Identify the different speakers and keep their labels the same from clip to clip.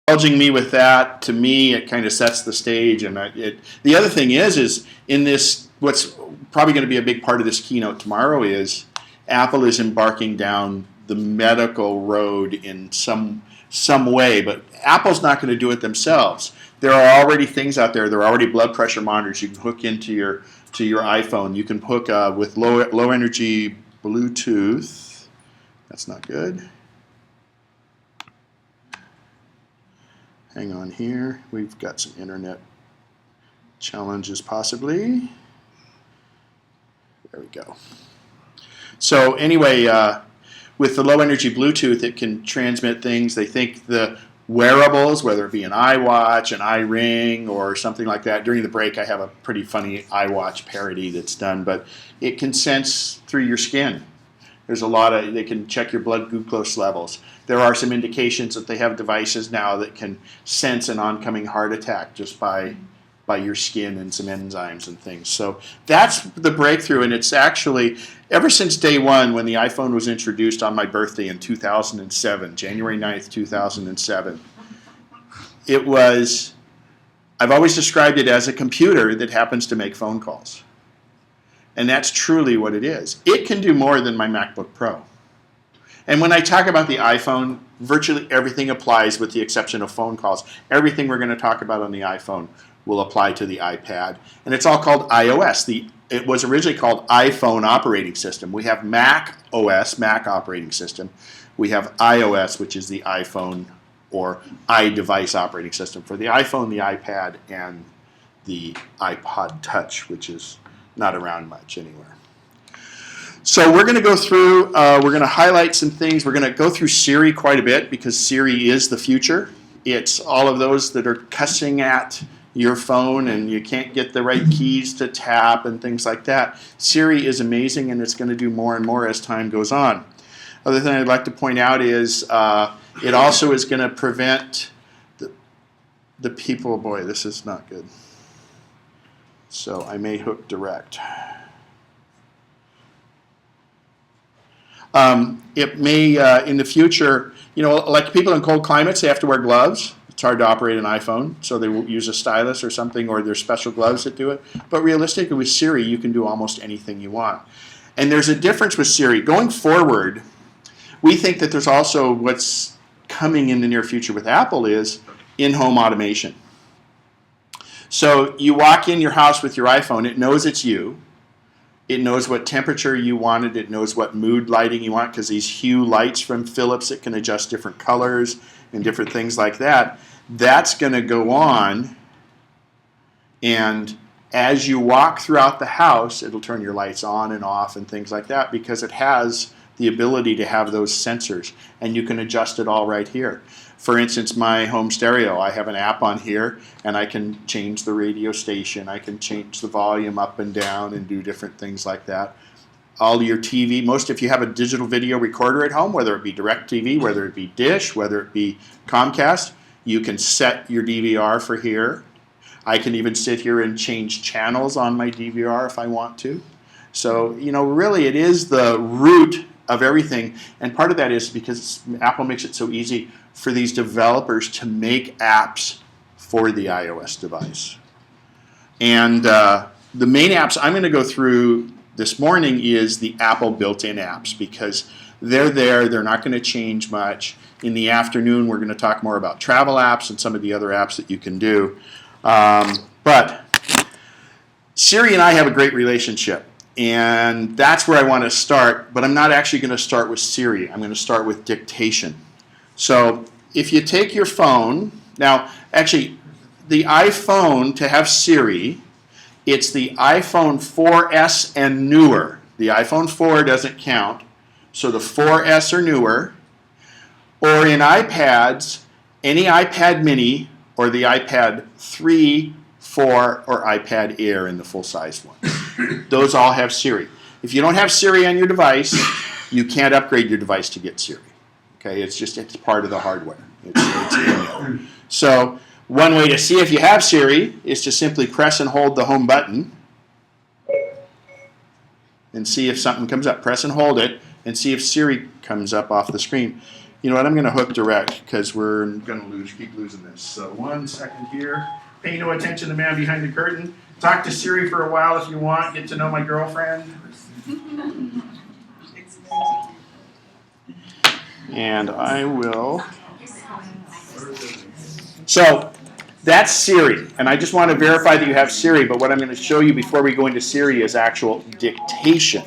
Speaker 1: indulging me with that. To me, it kind of sets the stage. And the other thing is in this, what's probably going to be a big part of this keynote tomorrow is Apple is embarking down the medical road in some way, but Apple's not going to do it themselves. There are already things out there. There are already blood pressure monitors you can hook into your iPhone. You can hook with low energy Bluetooth. That's not good. Hang on here. We've got some internet challenges possibly. There we go. So anyway, with the low energy Bluetooth, it can transmit things. They think the wearables, whether it be an iWatch, an iRing, or something like that. During the break, I have a pretty funny iWatch parody that's done, but it can sense through your skin. There's a lot of, they can check your blood glucose levels. There are some indications that they have devices now that can sense an oncoming heart attack just by your skin and some enzymes and things. So that's the breakthrough, and it's actually, ever since day one when the iPhone was introduced on my birthday in 2007, January 9th, 2007, it was, I've always described it as a computer that happens to make phone calls. And that's truly what it is. It can do more than my MacBook Pro. And when I talk about the iPhone, virtually everything applies with the exception of phone calls. Everything we're going to talk about on the iPhone will apply to the iPad. And it's all called iOS. It was originally called iPhone operating system. We have Mac OS, Mac operating system. We have iOS, which is the iPhone or iDevice operating system for the iPhone, the iPad, and the iPod Touch, which is not around much anywhere. So we're going to go through, we're going to highlight some things. We're going to go through Siri quite a bit because Siri is the future. It's all of those that are cussing at your phone and you can't get the right keys to tap and things like that. Siri is amazing, and it's going to do more and more as time goes on. Other thing I'd like to point out is it also is going to prevent the people, boy, this is not good. So I may hook direct. It may, in the future, you know, like people in cold climates, they have to wear gloves. It's hard to operate an iPhone, so they will use a stylus or something, or there's special gloves that do it. But realistically, with Siri, you can do almost anything you want. And there's a difference with Siri. Going forward, we think that there's also what's coming in the near future with Apple is in-home automation. So you walk in your house with your iPhone, it knows it's you. It knows what temperature you wanted. It knows what mood lighting you want, because these Hue lights from Philips, it can adjust different colors and different things like that. That's going to go on, and as you walk throughout the house, it'll turn your lights on and off and things like that, because it has the ability to have those sensors, and you can adjust it all right here. For instance, my home stereo, I have an app on here, and I can change the radio station. I can change the volume up and down and do different things like that. All your TV, if you have a digital video recorder at home, whether it be DirecTV, whether it be Dish, whether it be Comcast, you can set your DVR for here. I can even sit here and change channels on my DVR if I want to. So, you know, really it is the root of everything, and part of that is because Apple makes it so easy for these developers to make apps for the iOS device. And the main apps I'm going to go through this morning is the Apple built-in apps, because they're there, they're not going to change much. In the afternoon, we're going to talk more about travel apps and some of the other apps that you can do. But Siri and I have a great relationship, and that's where I want to start, but I'm not actually going to start with Siri. I'm going to start with dictation. So if you take your phone, now actually the iPhone, to have Siri, it's the iPhone 4S and newer. The iPhone 4 doesn't count, so the 4S or newer. Or in iPads, any iPad mini or the iPad 3, 4, or iPad Air in the full-size one. Those all have Siri. If you don't have Siri on your device, you can't upgrade your device to get Siri. Okay, it's part of the hardware. It's in there. So one way to see if you have Siri is to simply press and hold the home button and see if something comes up. Press and hold it and see if Siri comes up off the screen. You know what? I'm going to hook direct because we're going to keep losing this. So 1 second here. Pay no attention to the man behind the curtain. Talk to Siri for a while if you want. Get to know my girlfriend. And I will. So that's Siri. And I just want to verify that you have Siri. But what I'm going to show you before we go into Siri is actual dictation.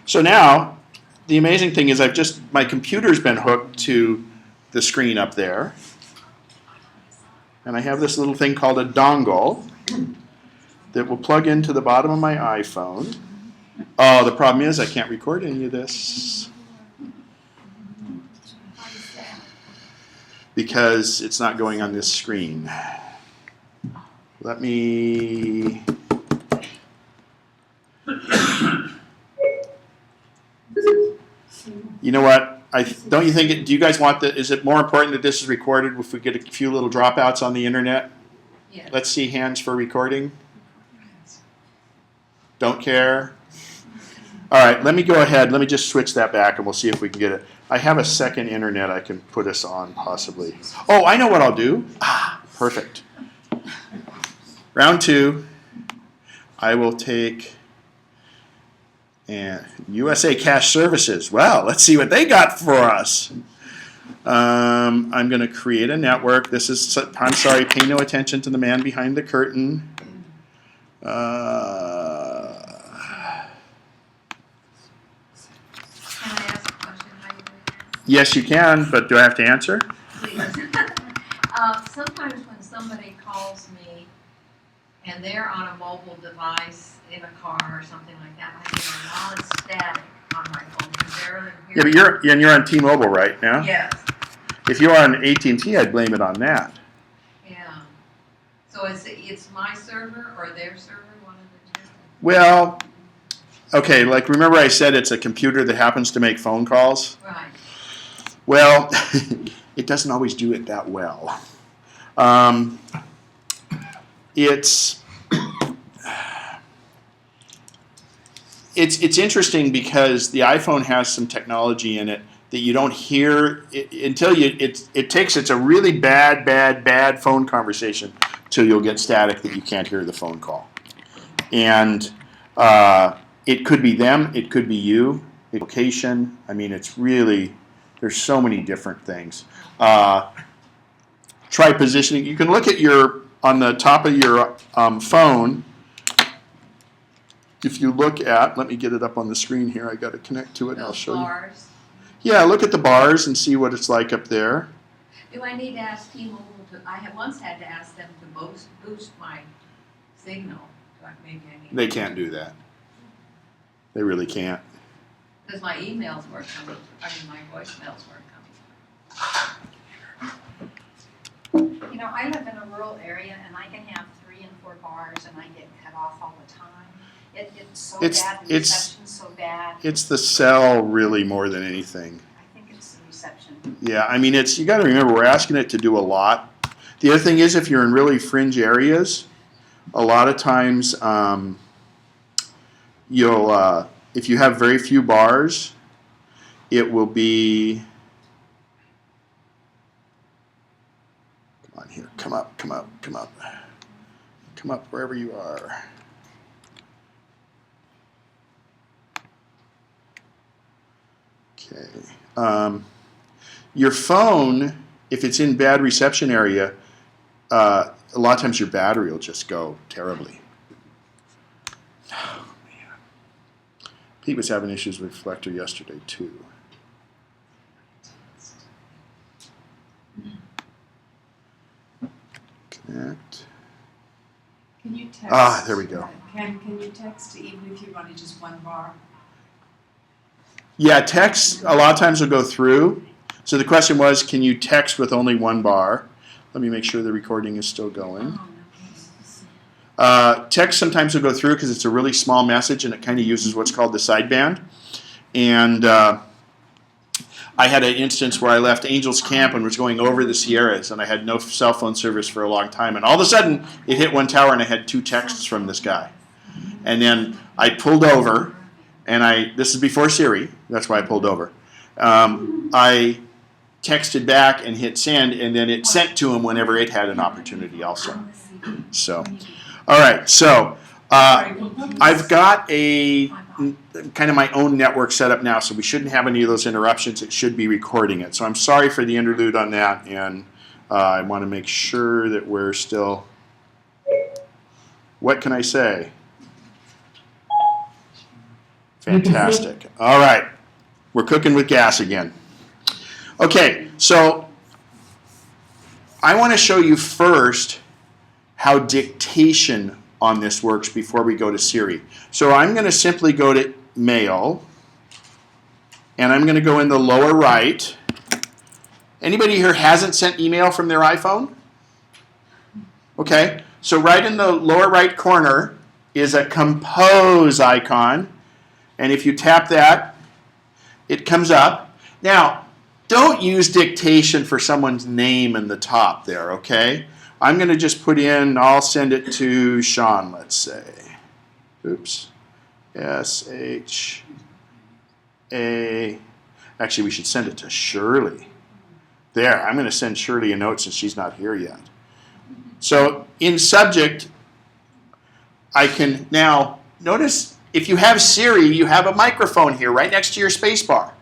Speaker 1: So now, the amazing thing is my computer's been hooked to the screen up there. And I have this little thing called a dongle that will plug into the bottom of my iPhone. Oh, the problem is I can't record any of this because it's not going on this screen. Let me... You know what? Don't you think? Do you guys want the? Is it more important that this is recorded if we get a few little dropouts on the internet? Yeah. Let's see hands for recording. Don't care. All right. Let me go ahead. Let me just switch that back, and we'll see if we can get it. I have a second internet I can put us on possibly. Oh, I know what I'll do. Perfect. Round 2. I will take. And USA Cash Services. Well, let's see what they got for us. I'm going to create a network. This is, I'm sorry, pay no attention to the man behind the curtain.
Speaker 2: Can I ask a question? How you doing?
Speaker 1: Yes, you can, but do I have to answer?
Speaker 2: Please. Sometimes when somebody calls me and they're on a mobile device in a car or something like that, I get a lot of static on my phone.
Speaker 1: Yeah, but you're on T-Mobile right now?
Speaker 2: Yes.
Speaker 1: If you're on AT&T, I'd blame it on that.
Speaker 2: Yeah. So it's my server or their server, one of the two?
Speaker 1: Well, okay, like remember I said it's a computer that happens to make phone calls?
Speaker 2: Right.
Speaker 1: Well, it doesn't always do it that well. It's interesting because the iPhone has some technology in it that you don't hear until it's a really bad phone conversation till you'll get static that you can't hear the phone call. And it could be them, it could be you, location. I mean, it's really, there's so many different things. Try positioning. You can look at on the top of your phone. If you look at, let me get it up on the screen here. I got to connect to it and I'll show
Speaker 2: bars.
Speaker 1: you. Yeah, look at the bars and see what it's like up there.
Speaker 2: Do I need to ask T-Mobile I have once had to ask them to boost my signal. Maybe I need
Speaker 1: They can't do that. They really can't.
Speaker 2: Because my emails weren't coming. I mean, my voicemails weren't coming.
Speaker 3: You know, I live in a rural area and I can have 3 and 4 bars and I get cut off all the time. It's so bad, the reception's so bad.
Speaker 1: It's the cell really more than anything.
Speaker 3: I think it's the reception.
Speaker 1: Yeah, I mean, you got to remember we're asking it to do a lot. The other thing is if you're in really fringe areas, a lot of times if you have very few bars, it will be, come on here, come up wherever you are. Okay. Your phone, if it's in bad reception area, a lot of times your battery will just go terribly. Oh, man. Pete was having issues with Reflector yesterday, too. Connect.
Speaker 4: Can you text?
Speaker 1: There we go.
Speaker 4: Can you text even if you wanted just 1 bar?
Speaker 1: Yeah, text a lot of times will go through. So the question was, can you text with only 1 bar? Let me make sure the recording is still going. Text sometimes will go through because it's a really small message and it kind of uses what's called the sideband. And I had an instance where I left Angels Camp and was going over the Sierras and I had no cell phone service for a long time. And all of a sudden, it hit one tower and I had 2 texts from this guy. And then I pulled over, and this is before Siri, that's why I pulled over. I texted back and hit send, and then it sent to him whenever it had an opportunity also. So, all right, so I've got a kind of my own network set up now, so we shouldn't have any of those interruptions. It should be recording it. So I'm sorry for the interlude on that, and I want to make sure that we're still, what can I say? Fantastic. All right, we're cooking with gas again. Okay, so I want to show you first how dictation on this works before we go to Siri. So I'm going to simply go to Mail, and I'm going to go in the lower right. Anybody here hasn't sent email from their iPhone? Okay, so right in the lower right corner is a compose icon, and if you tap that, it comes up. Now, don't use dictation for someone's name in the top there, okay? I'm going to just put in, I'll send it to Sean, let's say. Oops. S-H-A. Actually, we should send it to Shirley. There, I'm going to send Shirley a note since she's not here yet. So in subject, I can now, notice if you have Siri, you have a microphone here right next to your space bar.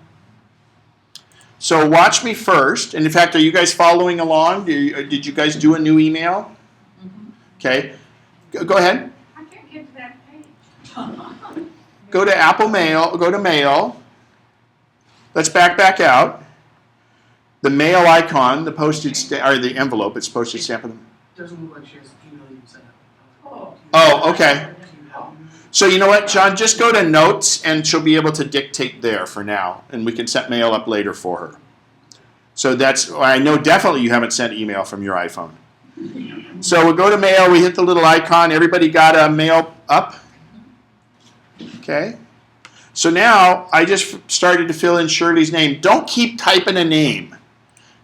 Speaker 1: So watch me first. And in fact, are you guys following along? Did you guys do a new email? Okay. Go ahead.
Speaker 3: I can't get to that page.
Speaker 1: Go to Apple Mail. Go to Mail. Let's back out. The mail icon, the postage or the envelope. It's postage stamp.
Speaker 5: Doesn't look like she has an email you sent out.
Speaker 1: Oh, okay. So you know what, John? Just go to Notes, and she'll be able to dictate there for now, and we can set mail up later for her. So that's, I know definitely you haven't sent email from your iPhone. So we'll go to Mail. We hit the little icon. Everybody got a mail up? Okay. So now I just started to fill in Shirley's name. Don't keep typing a name.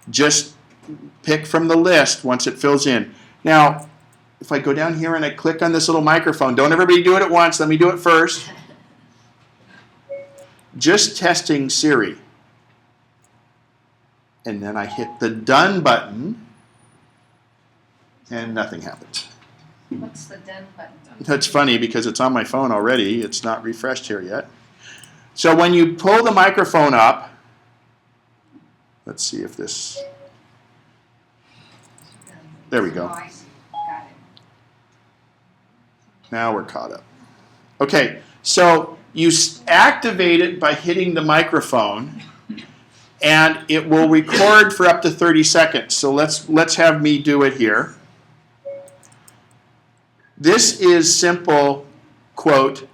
Speaker 1: Just pick from the list once it fills in. Now, if I go down here and I click on this little microphone, don't everybody do it at once. Let me do it first. Just testing Siri. And then I hit the done button, and nothing happens.
Speaker 3: What's the done button?
Speaker 1: That's funny because it's on my phone already. It's not refreshed here yet. So when you pull the microphone up, let's see if this, there we
Speaker 3: Oh,
Speaker 1: go.
Speaker 3: I see. Got it.
Speaker 1: Now we're caught up. Okay, so you activate it by hitting the microphone, and it will record for up to 30 seconds. So let's have me do it here. This is simple, quote,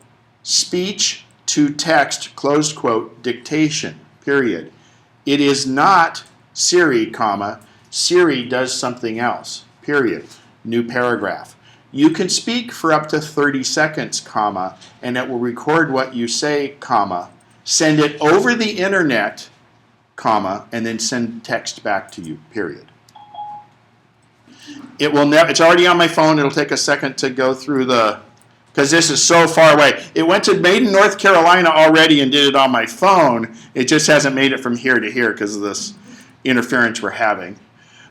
Speaker 1: speech to text, closed quote, dictation, period. It is not Siri, comma, Siri does something else, period. New paragraph. You can speak for up to 30 seconds, comma, and it will record what you say, comma, send it over the internet, comma, and then send text back to you, period. It will never, it's already on my phone. It'll take a second to go through the, because this is so far away. It went to Maiden, North Carolina already and did it on my phone. It just hasn't made it from here to here because of this interference we're having.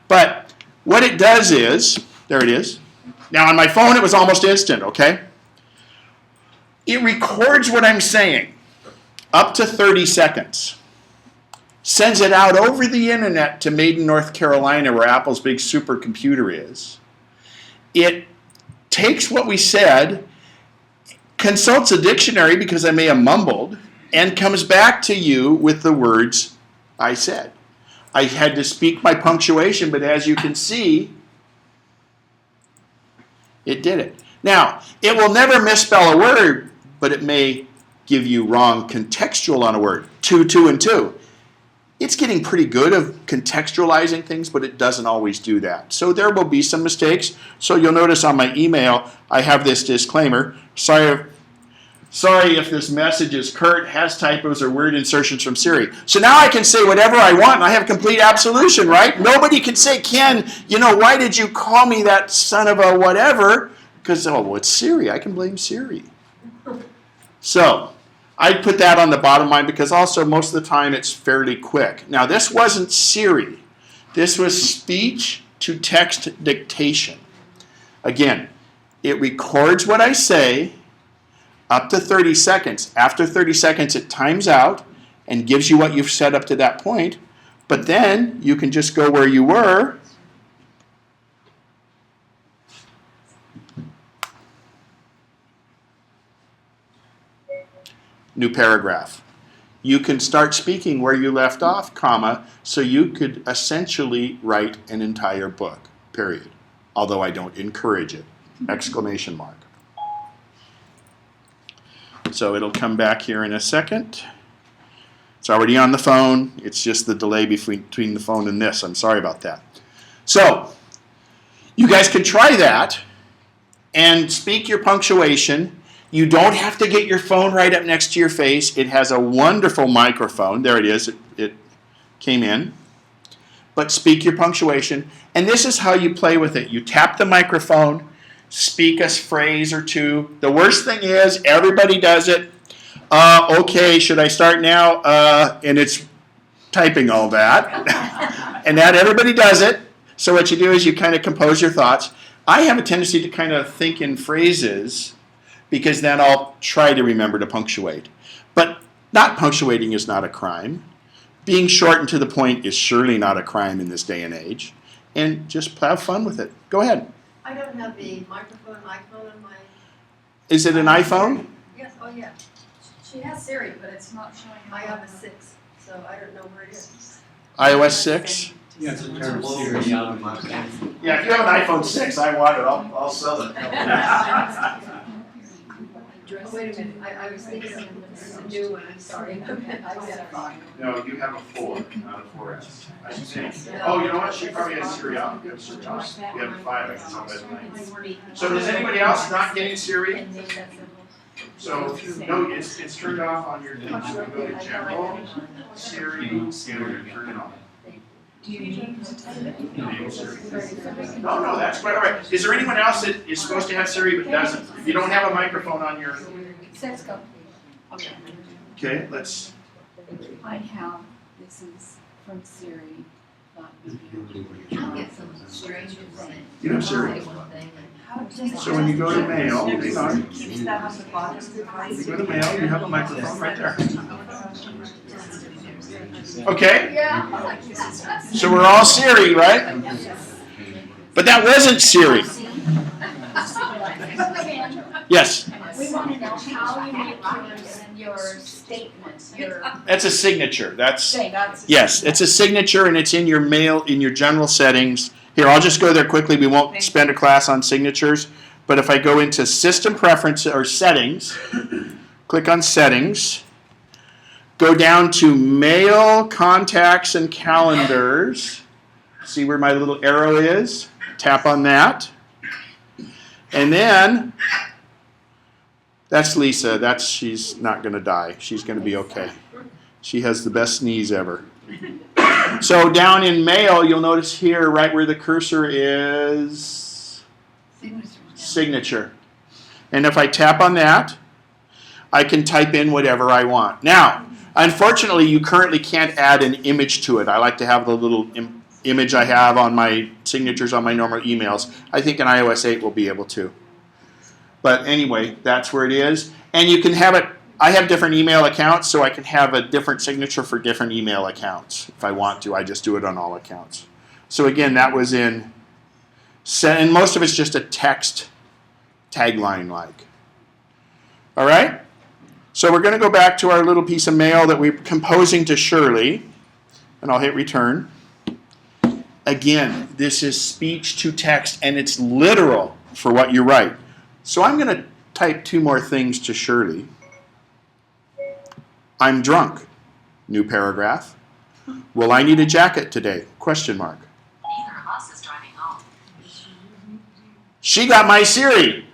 Speaker 1: But what it does is, there it is. Now on my phone it was almost instant, okay? It records what I'm saying up to 30 seconds. Sends it out over the internet to Maiden, North Carolina, where Apple's big supercomputer is. It takes what we said, consults a dictionary because I may have mumbled, and comes back to you with the words I said. I had to speak my punctuation, but as you can see, it did it. Now, it will never misspell a word, but it may give you wrong contextual on a word. 2, 2, and 2. It's getting pretty good of contextualizing things, but it doesn't always do that. So there will be some mistakes. So you'll notice on my email, I have this disclaimer. Sorry if this message is curt, has typos, or word insertions from Siri. So now I can say whatever I want, and I have complete absolution, right? Nobody can say, Ken, why did you call me that son of a whatever? Because, it's Siri. I can blame Siri. So I put that on the bottom line because also most of the time it's fairly quick. Now this wasn't Siri. This was speech to text dictation. Again, it records what I say up to 30 seconds. After 30 seconds it times out and gives you what you've said up to that point. But then you can just go where you were. New paragraph. You can start speaking where you left off, comma, so you could essentially write an entire book, period. Although I don't encourage it, exclamation mark. So it'll come back here in a second. It's already on the phone. It's just the delay between the phone and this. I'm sorry about that. So you guys could try that and speak your punctuation. You don't have to get your phone right up next to your face. It has a wonderful microphone. There it is. It came in. But speak your punctuation. And this is how you play with it. You tap the microphone, speak a phrase or two. The worst thing is everybody does it. Okay, should I start now? And it's typing all that. And that everybody does it. So what you do is you kind of compose your thoughts. I have a tendency to kind of think in phrases because then I'll try to remember to punctuate. But not punctuating is not a crime. Being short and to the point is surely not a crime in this day and age. And just have fun with it. Go ahead.
Speaker 2: I don't have the microphone icon on my.
Speaker 1: Is it an iPhone?
Speaker 2: Yes, oh yeah.
Speaker 3: She has Siri, but it's not showing.
Speaker 2: I have a 6, so I don't know where it is.
Speaker 1: iOS 6?
Speaker 5: Yeah, it's a term Siri out of my.
Speaker 1: Yeah, if you have an iPhone 6, I want it. I'll sell it.
Speaker 2: Oh, wait a minute, I was thinking of a new one, I'm sorry. I said 5.
Speaker 1: No, you have a 4, not a 4S. I think. Oh, you know what? She probably has Siri on. You have Siri on. You have a 5, I can tell by the name. So does anybody else not getting Siri? So, no, it's turned off on your thing. So you go to General, Siri, and turn it on.
Speaker 4: Do you need to type it?
Speaker 1: Enable Siri. No, that's quite all right. Is there anyone else that is supposed to have Siri but doesn't? If you don't have a microphone on your...
Speaker 3: Let's go.
Speaker 1: Okay, let's...
Speaker 4: I have, this is from Siri, but
Speaker 2: I'll get some strange thing.
Speaker 1: You have Siri.
Speaker 2: One thing.
Speaker 4: how does
Speaker 1: So when you go to Mail, hang on.
Speaker 4: keeps that on the bottom of the
Speaker 1: You
Speaker 4: device?
Speaker 1: go to Mail, you have a microphone right there. Okay?
Speaker 2: Yeah.
Speaker 1: So we're all Siri, right? But that wasn't Siri. Yes,
Speaker 3: We want to know how you make your statements, your
Speaker 1: that's a signature. That's
Speaker 3: thing.
Speaker 1: yes, it's a signature and it's in your mail in your general settings. Here, I'll just go there quickly. We won't spend a class on signatures, but if I go into System Preferences or Settings, click on Settings, go down to Mail, Contacts, and Calendars. See where my little arrow is? Tap on that. And then, that's Lisa. She's not going to die. She's going to be okay. She has the best sneeze ever. So down in Mail, you'll notice here, right where the cursor is, Signature. And if I tap on that, I can type in whatever I want. Now, unfortunately, you currently can't add an image to it. I like to have the little image I have on my signatures on my normal emails. I think in iOS 8 we'll be able to. But anyway, that's where it is. And you can have it, I have different email accounts, so I can have a different signature for different email accounts. If I want to, I just do it on all accounts. So again, that was in, and most of it's just a text tagline like. All right? So we're going to go back to our little piece of mail that we're composing to Shirley, and I'll hit return. Again, this is speech to text, and it's literal for what you write. So I'm going to type 2 more things to Shirley. I'm drunk. New paragraph. Will I need a jacket today? Question mark.
Speaker 6: Neither of us is driving home.
Speaker 1: She got my Siri.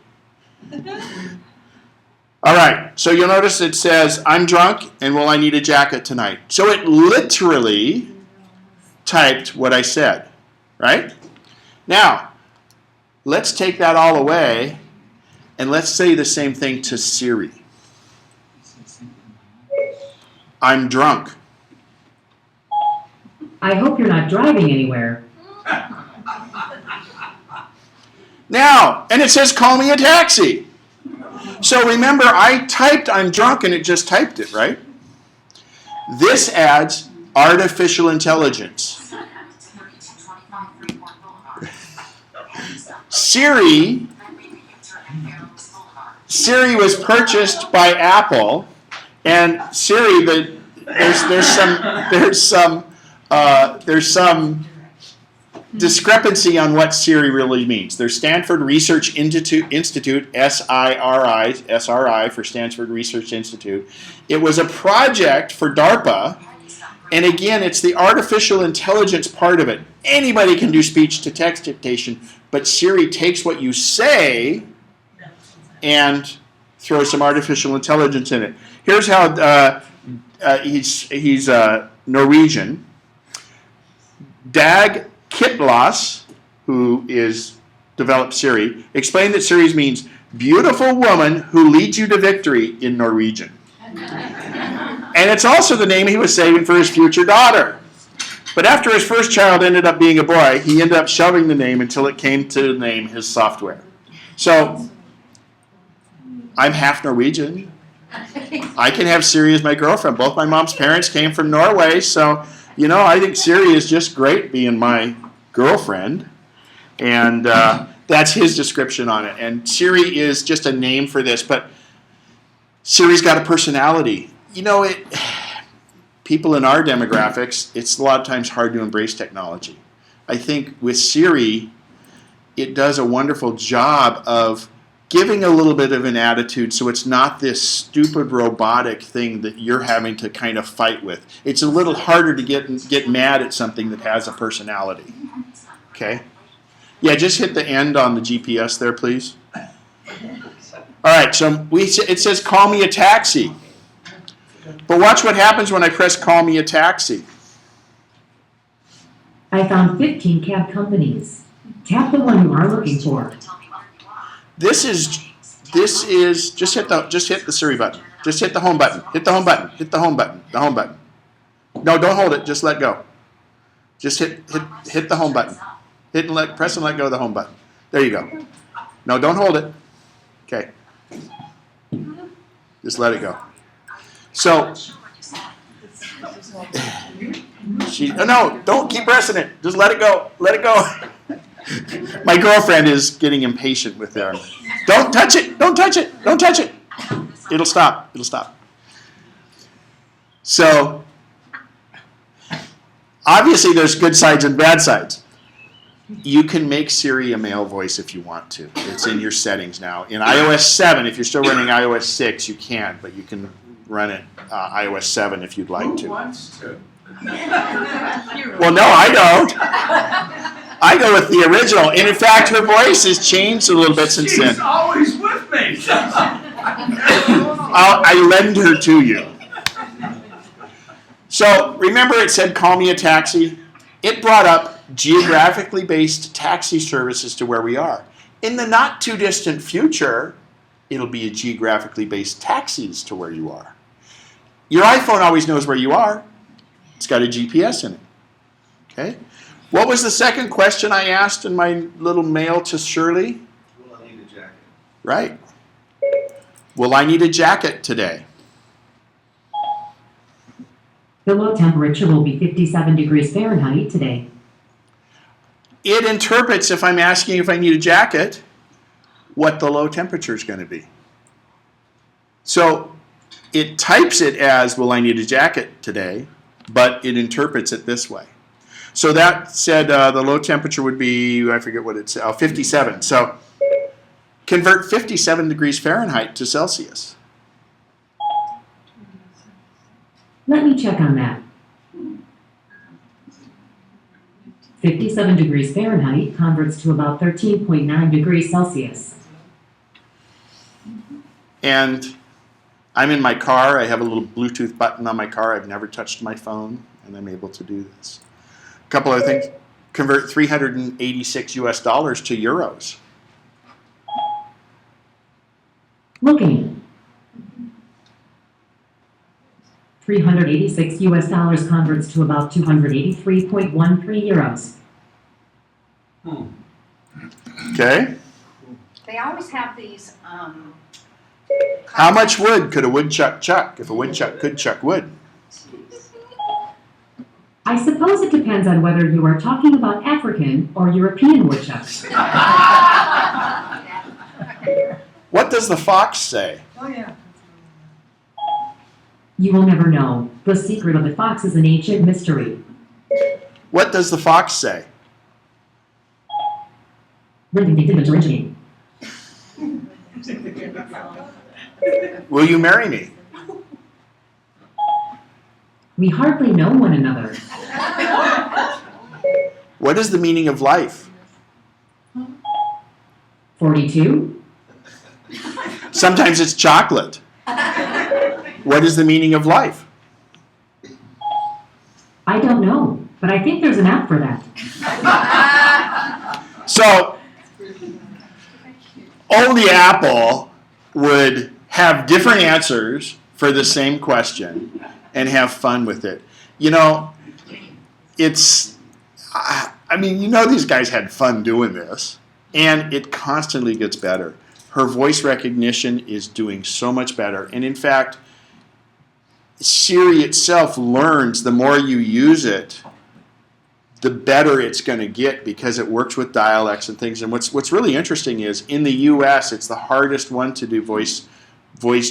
Speaker 1: All right, so you'll notice it says, I'm drunk and will I need a jacket tonight? So it literally typed what I said, right? Now, let's take that all away and let's say the same thing to Siri. I'm drunk.
Speaker 7: I hope you're not driving anywhere.
Speaker 1: Now, and it says call me a taxi. So remember, I typed I'm drunk and it just typed it, right? This adds artificial intelligence. Siri was purchased by Apple, and Siri, there's some discrepancy on what Siri really means. There's Stanford Research Institute, SRI for Stanford Research Institute. It was a project for DARPA, and again, it's the artificial intelligence part of it. Anybody can do speech-to-text dictation, but Siri takes what you say and throws some artificial intelligence in it. Here's how he's Norwegian. Dag Kitlas, who is developed Siri, explained that Siri means beautiful woman who leads you to victory in Norwegian. And it's also the name he was saving for his future daughter. But after his first child ended up being a boy, he ended up shelving the name until it came to name his software. So, I'm half Norwegian. I can have Siri as my girlfriend. Both my mom's parents came from Norway, so, you know, I think Siri is just great being my girlfriend. And that's his description on it. And Siri is just a name for this, but Siri's got a personality. You know, people in our demographics, it's a lot of times hard to embrace technology. I think with Siri, it does a wonderful job of giving a little bit of an attitude so it's not this stupid robotic thing that you're having to kind of fight with. It's a little harder to get mad at something that has a personality. Okay? Yeah, just hit the end on the GPS there, please. All right, so it says call me a taxi. But watch what happens when I press call me a taxi.
Speaker 7: I found 15 cab companies. Tap the one you are looking for.
Speaker 1: This is just hit the Siri button. Just hit the home button. Hit the home button. Hit the home button. The home button. No, don't hold it. Just let go. Just hit the home button. Press and let go of the home button. There you go. No, don't hold it. Okay. Just let it go. So, no, don't keep pressing it. Just let it go. Let it go. My girlfriend is getting impatient with them. Don't touch it. Don't touch it. Don't touch it. It'll stop. It'll stop. So, obviously there's good sides and bad sides. You can make Siri a male voice if you want to. It's in your settings now. In iOS 7, if you're still running iOS 6, you can't, but you can run it iOS 7 if you'd like to.
Speaker 5: Who wants to?
Speaker 1: Well, no, I don't. I go with the original. And in fact, her voice has changed a little bit since then.
Speaker 5: She's always with me.
Speaker 1: I lend her to you. So remember it said call me a taxi? It brought up geographically based taxi services to where we are. In the not too distant future, it'll be a geographically based taxis to where you are. Your iPhone always knows where you are. It's got a GPS in it. Okay? What was the second question I asked in my little mail to Shirley?
Speaker 8: Will I need a jacket?
Speaker 1: Right. Will I need a jacket today?
Speaker 7: The low temperature will be 57 degrees Fahrenheit today.
Speaker 1: It interprets, if I'm asking if I need a jacket, what the low temperature is going to be. So it types it as, will I need a jacket today, but it interprets it this way. So that said the low temperature would be, I forget what it said, 57. So convert 57 degrees Fahrenheit to Celsius.
Speaker 7: Let me check on that. 57 degrees Fahrenheit converts to about 13.9 degrees Celsius.
Speaker 1: And I'm in my car. I have a little Bluetooth button on my car. I've never touched my phone, and I'm able to do this. A couple other things. Convert $386 US to euros.
Speaker 7: Looking. $386 US converts to about 283.13 euros.
Speaker 1: Okay.
Speaker 3: They always have these,
Speaker 1: How much wood could a woodchuck chuck if a woodchuck could chuck wood?
Speaker 7: I suppose it depends on whether you are talking about African or European woodchucks.
Speaker 1: What does the fox say?
Speaker 5: Oh, yeah.
Speaker 7: You will never know. The secret of the fox is an ancient mystery.
Speaker 1: What does the fox say?
Speaker 7: Ring-a-ding-ding-ding-ding.
Speaker 1: Will you marry me?
Speaker 7: We hardly know one another.
Speaker 1: What is the meaning of life?
Speaker 7: 42?
Speaker 1: Sometimes it's chocolate. What is the meaning of life?
Speaker 7: I don't know, but I think there's an app for that.
Speaker 1: So, only Apple would have different answers for the same question and have fun with it. You know, these guys had fun doing this, and it constantly gets better. Her voice recognition is doing so much better. And in fact, Siri itself learns the more you use it, the better it's going to get because it works with dialects and things. And what's really interesting is in the U.S., it's the hardest one to do voice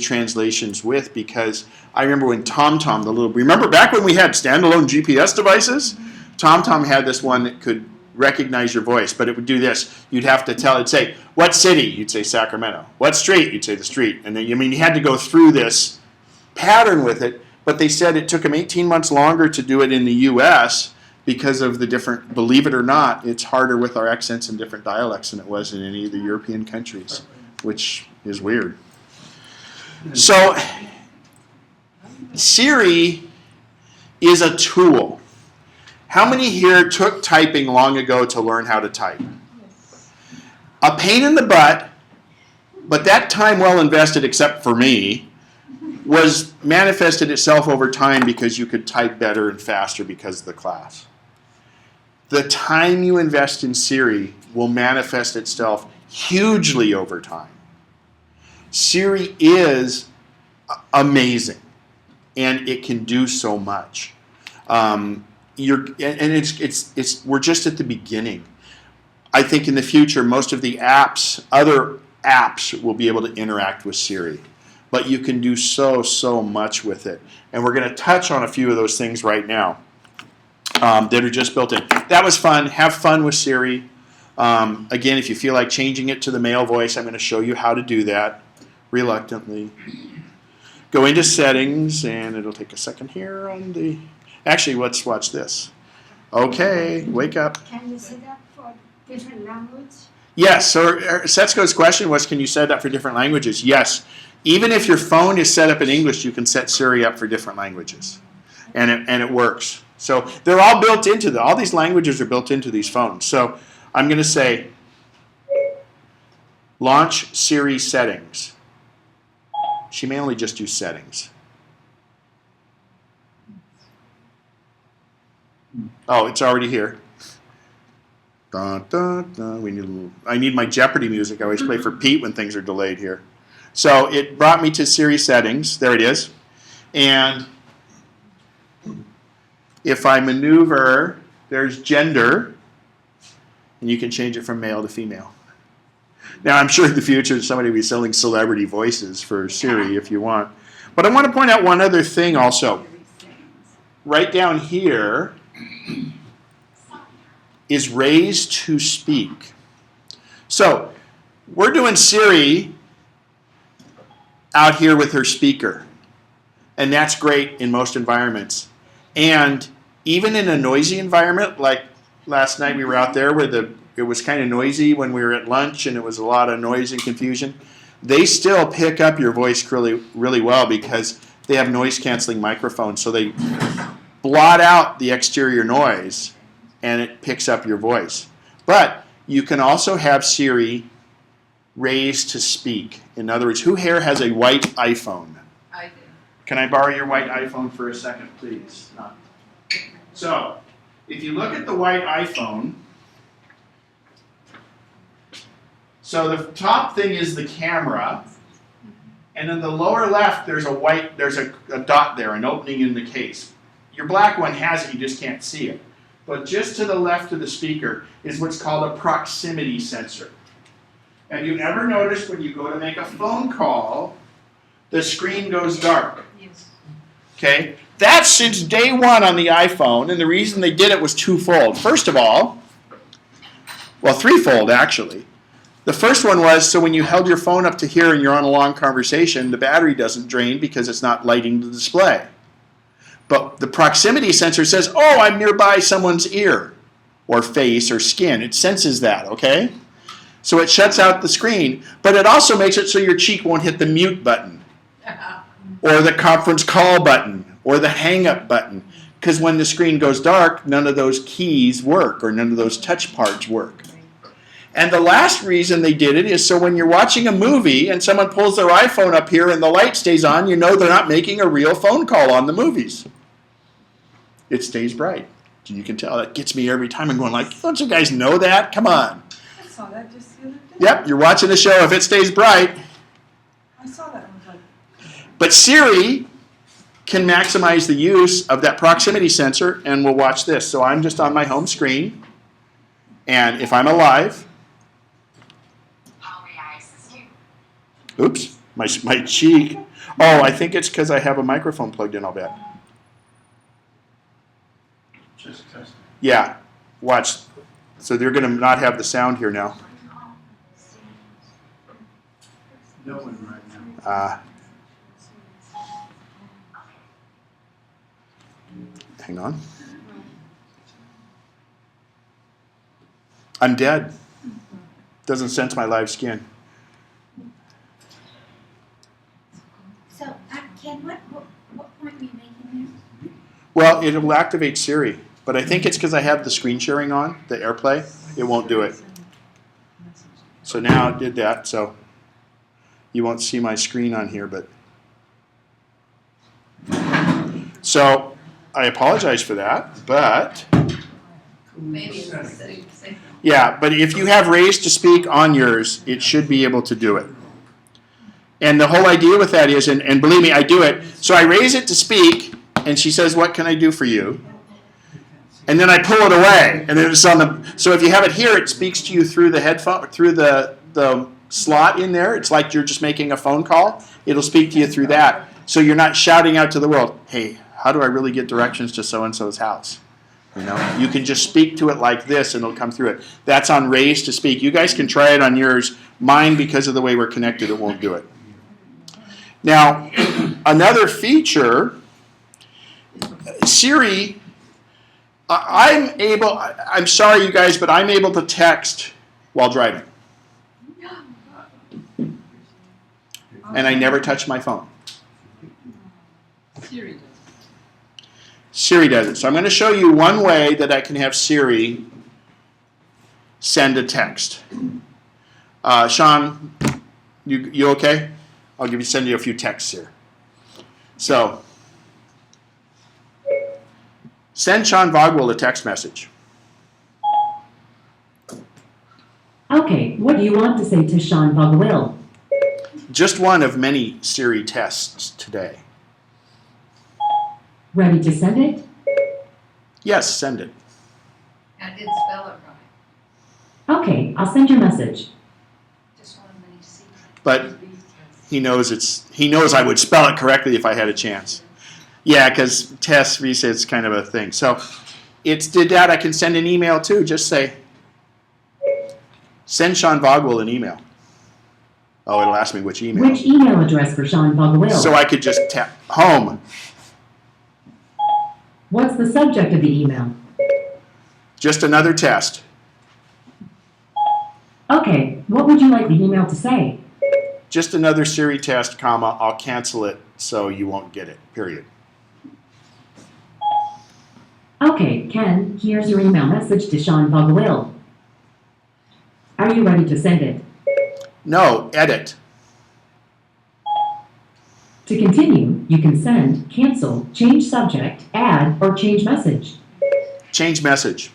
Speaker 1: translations with, because I remember when TomTom, remember back when we had standalone GPS devices? TomTom had this one that could recognize your voice, but it would do this. You'd have to it'd say, what city? You'd say Sacramento. What street? You'd say the street. And then, you had to go through this pattern with it, but they said it took them 18 months longer to do it in the U.S. because of the different, believe it or not, it's harder with our accents and different dialects than it was in any of the European countries, which is weird. So, Siri is a tool. How many here took typing long ago to learn how to type? A pain in the butt, but that time well invested, except for me, was manifested itself over time because you could type better and faster because of the class. The time you invest in Siri will manifest itself hugely over time. Siri is amazing, and it can do so much. We're just at the beginning. I think in the future, most of the other apps will be able to interact with Siri, but you can do so much with it. And we're going to touch on a few of those things right now that are just built in. That was fun. Have fun with Siri. Again, if you feel like changing it to the male voice, I'm going to show you how to do that reluctantly. Go into settings, and it'll take a second here on the... Actually, let's watch this. Okay, wake up.
Speaker 8: Can you set up for different language?
Speaker 1: Yes, so Setsuko's question was, can you set it up for different languages? Yes. Even if your phone is set up in English, you can set Siri up for different languages. And it works. So they're all built into all these languages are built into these phones. So I'm going to say, launch Siri settings. She may only just do settings. Oh, it's already here. Dun, dun, dun. I need my Jeopardy music. I always play for Pete when things are delayed here. So it brought me to Siri settings. There it is. And if I maneuver, there's gender, and you can change it from male to female. Now, I'm sure in the future somebody will be selling celebrity voices for Siri if you want. But I want to point out one other thing also. Right down here is raise to speak. So we're doing Siri out here with her speaker. And that's great in most environments. And even in a noisy environment, like last night we were out there where it was kind of noisy when we were at lunch and it was a lot of noise and confusion, they still pick up your voice really, really well because they have noise canceling microphones. So they blot out the exterior noise and it picks up your voice. But you can also have Siri raise to speak. In other words, who here has a white iPhone?
Speaker 2: I do.
Speaker 1: Can I borrow your white iPhone for a second, please? So, if you look at the white iPhone, so the top thing is the camera, and in the lower left there's a dot there, an opening in the case. Your black one has it, you just can't see it. But just to the left of the speaker is what's called a proximity sensor. Have you ever noticed when you go to make a phone call, the screen goes dark?
Speaker 2: Yes.
Speaker 1: Okay? That's since day one on the iPhone, and the reason they did it was twofold. First of all, well, threefold actually. The first one was so when you held your phone up to here and you're on a long conversation, the battery doesn't drain because it's not lighting the display. But the proximity sensor says, oh, I'm nearby someone's ear or face or skin. It senses that, okay? So it shuts out the screen, but it also makes it so your cheek won't hit the mute button or the conference call button or the hang up button, because when the screen goes dark, none of those keys work or none of those touch parts work. And the last reason they did it is so when you're watching a movie and someone pulls their iPhone up here and the light stays on, you know they're not making a real phone call on the movies. It stays bright. You can tell. That gets me every time. I'm going like, don't you guys know that? Come on.
Speaker 4: I saw that just the other day.
Speaker 1: Yep, you're watching a show. If it stays bright.
Speaker 4: I saw that and was like,
Speaker 1: But Siri can maximize the use of that proximity sensor, and we'll watch this. So I'm just on my home screen, and if I'm alive,
Speaker 6: How may I assist you?
Speaker 1: oops, my cheek. Oh, I think it's because I have a microphone plugged in, I'll bet.
Speaker 5: Just testing.
Speaker 1: Yeah, watch. So they're going to not have the sound here now.
Speaker 5: No one right now.
Speaker 1: Hang on. I'm dead. Doesn't sense my live skin.
Speaker 8: So, Ken, what point were you making there?
Speaker 1: Well, it'll activate Siri, but I think it's because I have the screen sharing on, the AirPlay. It won't do it. So now it did that, so you won't see my screen on here, but... So, I apologize for that, but...
Speaker 2: Maybe it's the same.
Speaker 1: Yeah, but if you have raise to speak on yours, it should be able to do it. And the whole idea with that is, and believe me, I do it, so I raise it to speak, and she says, what can I do for you? And then I pull it away, and then it's on the, so if you have it here, it speaks to you through the headphone, through the slot in there. It's like you're just making a phone call. It'll speak to you through that. So you're not shouting out to the world, hey, how do I really get directions to so-and-so's house? You know, you can just speak to it like this and it'll come through it. That's on raise to speak. You guys can try it on yours. Mine, because of the way we're connected, it won't do it. Now, another feature, Siri, I'm sorry you guys, but I'm able to text while driving. And I never touch my phone.
Speaker 4: Siri does.
Speaker 1: Siri does it. So I'm going to show you one way that I can have Siri send a text. Sean, you okay? I'll send you a few texts here. So, send Sean Vogwell a text message.
Speaker 7: Okay, what do you want to say to Sean Vogwell?
Speaker 1: Just one of many Siri tests today.
Speaker 7: Ready to send it?
Speaker 1: Yes, send it.
Speaker 2: I did spell it right.
Speaker 7: Okay, I'll send your message.
Speaker 3: Just one of many seasons.
Speaker 1: But he knows I would spell it correctly if I had a chance. Yeah, because Tess resets kind of a thing. So it's did that. I can send an email too. Just say, send Sean Vogwell an email. Oh, it'll ask me which email.
Speaker 7: Which email address for Sean Vogwell?
Speaker 1: So I could just tap home.
Speaker 7: What's the subject of the email?
Speaker 1: Just another test.
Speaker 7: Okay, what would you like the email to say?
Speaker 1: Just another Siri test, comma, I'll cancel it so you won't get it, period.
Speaker 7: Okay, Ken, here's your email message to Sean Vogwell. Are you ready to send it?
Speaker 1: No, edit.
Speaker 7: To continue, you can send, cancel, change subject, add, or change message.
Speaker 1: Change message.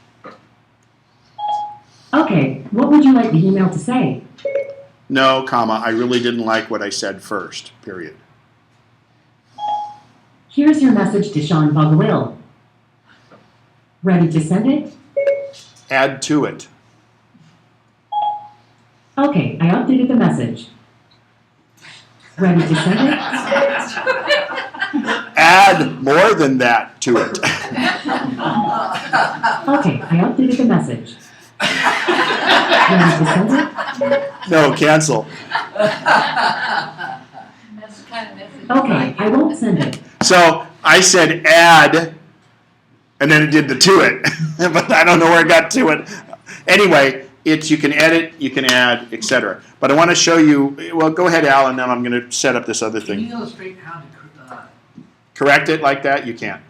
Speaker 7: Okay, what would you like the email to say?
Speaker 1: No, comma, I really didn't like what I said first, period.
Speaker 7: Here's your message to Sean Bugwill. Ready to send it?
Speaker 1: Add to it.
Speaker 7: Okay, I updated the message. Ready to send it?
Speaker 1: Add more than that to it.
Speaker 7: Okay, I updated the message. Ready to send it?
Speaker 1: No, cancel.
Speaker 2: That's the kind of message.
Speaker 7: Okay, I won't send it.
Speaker 1: So I said add, and then it did the to it, but I don't know where it got to it. Anyway, it's you can edit, you can add, etc. But I want to show you. Well, go ahead, Al, and then I'm going to set up this other
Speaker 5: Can you
Speaker 1: thing.
Speaker 5: illustrate how to
Speaker 1: Correct it like that? You can't.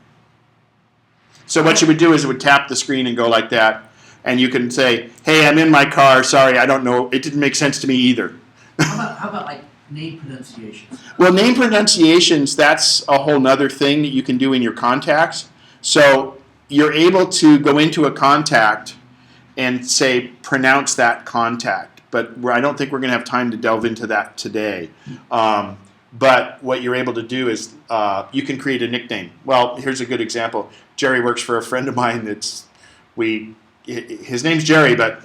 Speaker 1: So what you would do is it would tap the screen and go like that, and you can say, "Hey, I'm in my car. Sorry, I don't know. It didn't make sense to me either."
Speaker 5: how about like name pronunciations?
Speaker 1: Well, name pronunciations, that's a whole nother thing that you can do in your contacts. So you're able to go into a contact and say, pronounce that contact. But I don't think we're going to have time to delve into that today. But what you're able to do is you can create a nickname. Well, here's a good example. Jerry works for a friend of mine his name's Jerry, but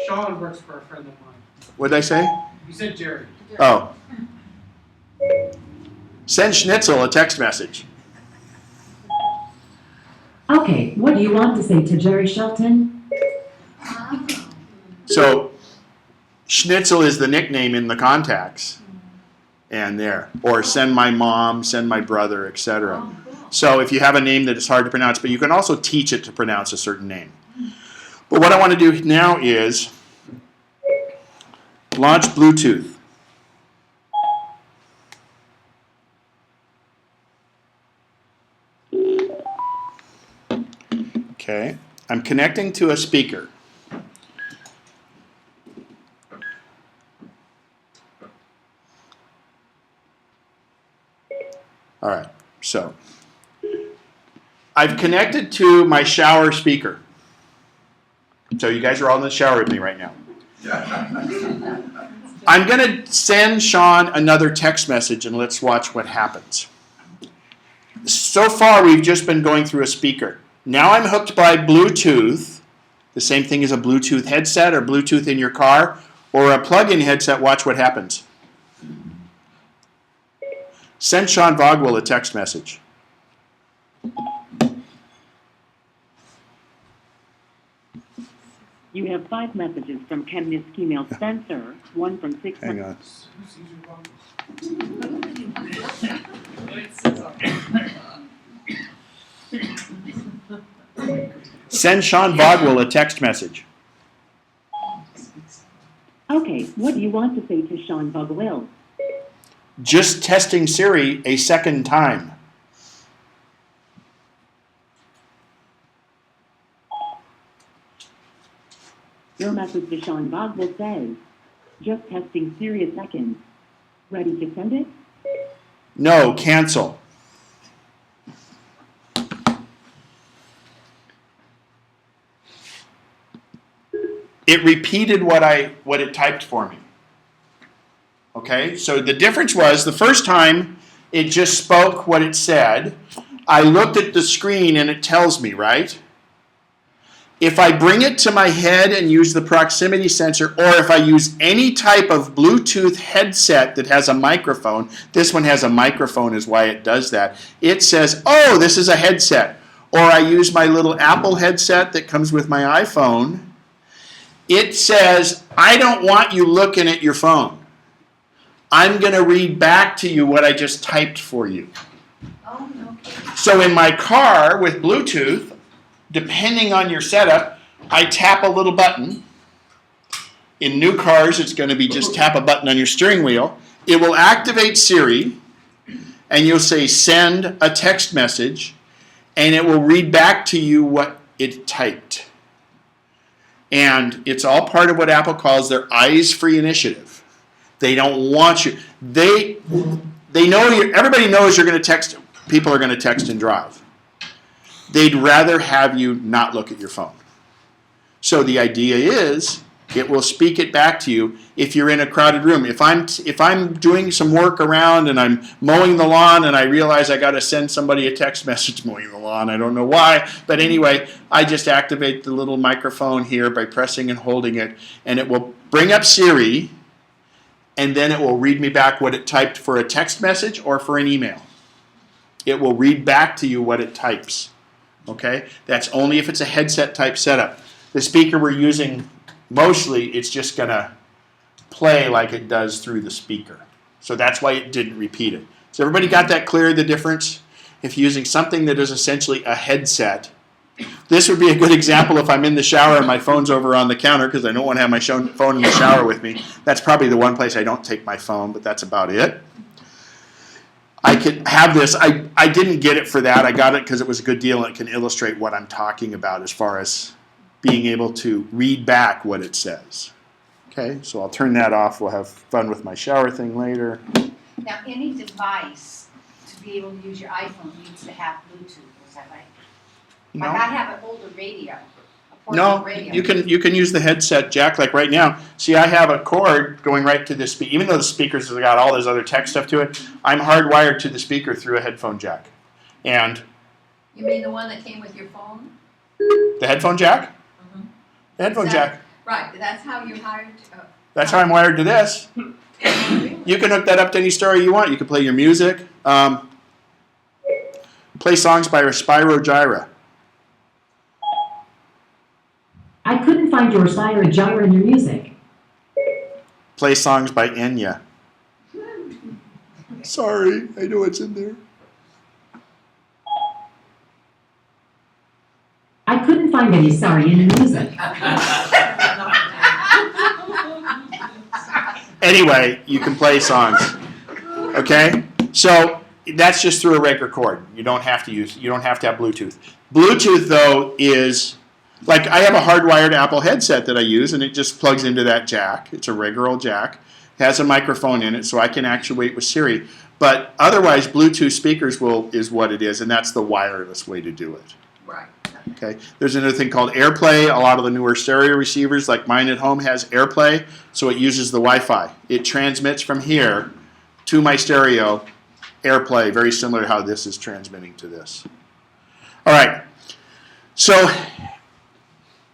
Speaker 5: Sean works for a friend of mine.
Speaker 1: what did I say?
Speaker 5: You said Jerry.
Speaker 1: Oh. Send Schnitzel a text message.
Speaker 7: Okay, what do you want to say to Jerry Shelton?
Speaker 1: So Schnitzel is the nickname in the contacts. And there. Or send my mom, send my brother, etc.
Speaker 2: Oh, cool.
Speaker 1: So if you have a name that is hard to pronounce, but you can also teach it to pronounce a certain name. But what I want to do now is launch Bluetooth. Okay. I'm connecting to a speaker. All right, so I've connected to my shower speaker. So you guys are all in the shower with me right now. I'm going to send Sean another text message and let's watch what happens. So far, we've just been going through a speaker. Now I'm hooked by Bluetooth, the same thing as a Bluetooth headset or Bluetooth in your car or a plug-in headset. Watch what happens. Send Sean Vogwell a text message.
Speaker 7: You have 5 messages from Ken Niskemail Spencer, one from 6.
Speaker 1: Hang on. Send Sean Vogwell a text message.
Speaker 7: Okay, what do you want to say to Sean Bugwill?
Speaker 1: Just testing Siri a second time.
Speaker 7: Your message to Sean Bugwill says, just testing Siri a second. Ready to send it?
Speaker 1: No, cancel. It repeated what it typed for me. Okay, so the difference was the first time it just spoke what it said. I looked at the screen and it tells me, right? If I bring it to my head and use the proximity sensor, or if I use any type of Bluetooth headset that has a microphone, this one has a microphone is why it does that. It says, oh, this is a headset. Or I use my little Apple headset that comes with my iPhone. It says, I don't want you looking at your phone. I'm going to read back to you what I just typed for you.
Speaker 2: Oh, no kidding.
Speaker 1: So in my car with Bluetooth, depending on your setup, I tap a little button. In new cars, it's going to be just tap a button on your steering wheel. It will activate Siri, and you'll say send a text message, and it will read back to you what it typed. And it's all part of what Apple calls their eyes-free initiative. They don't want you. everybody knows you're going to text, people are going to text and drive. They'd rather have you not look at your phone. So the idea is, it will speak it back to you if you're in a crowded room. If I'm doing some work around and I'm mowing the lawn and I realize I got to send somebody a text message mowing the lawn, I don't know why, but anyway, I just activate the little microphone here by pressing and holding it, and it will bring up Siri, and then it will read me back what it typed for a text message or for an email. It will read back to you what it types. Okay? That's only if it's a headset type setup. The speaker we're using, mostly, it's just going to play like it does through the speaker. So that's why it didn't repeat it. So everybody got that clear, the difference? If you're using something that is essentially a headset, this would be a good example if I'm in the shower and my phone's over on the counter because I don't want to have my phone in the shower with me. That's probably the one place I don't take my phone, but that's about it. I could have this. I didn't get it for that. I got it because it was a good deal and it can illustrate what I'm talking about as far as being able to read back what it says. Okay, so I'll turn that off. We'll have fun with my shower thing later.
Speaker 3: Now, any device to be able to use your iPhone needs to have Bluetooth, is that right?
Speaker 1: No.
Speaker 3: Like I have an older radio, a portable
Speaker 1: No,
Speaker 3: radio.
Speaker 1: you can use the headset jack like right now. See, I have a cord going right to the speaker. Even though the speakers have got all this other tech stuff to it, I'm hardwired to the speaker through a headphone jack. And
Speaker 2: You mean the one that came with your phone?
Speaker 1: the headphone jack?
Speaker 2: Mhm.
Speaker 1: The headphone
Speaker 2: Is that-
Speaker 1: jack.
Speaker 2: Right, that's how you hired,
Speaker 1: That's how I'm wired to this. You can hook that up to any stereo you want. You can play your music. Play songs by Spyro Gyra.
Speaker 9: I couldn't find your Spyro Gyra in your music.
Speaker 1: Play songs by Enya. Sorry, I know it's in there.
Speaker 9: I couldn't find any sorry in your music.
Speaker 1: Anyway, you can play songs. Okay? So that's just through a regular cord. You don't have to have Bluetooth. Bluetooth though is like I have a hardwired Apple headset that I use and it just plugs into that jack. It's a regular old jack. It has a microphone in it so I can actuate with Siri. But otherwise Bluetooth speakers is what it is, and that's the wireless way to do it.
Speaker 2: right.
Speaker 1: Okay. There's another thing called AirPlay. A lot of the newer stereo receivers, like mine at home, has AirPlay, so it uses the Wi-Fi. It transmits from here to my stereo, AirPlay, very similar to how this is transmitting to this. All right. So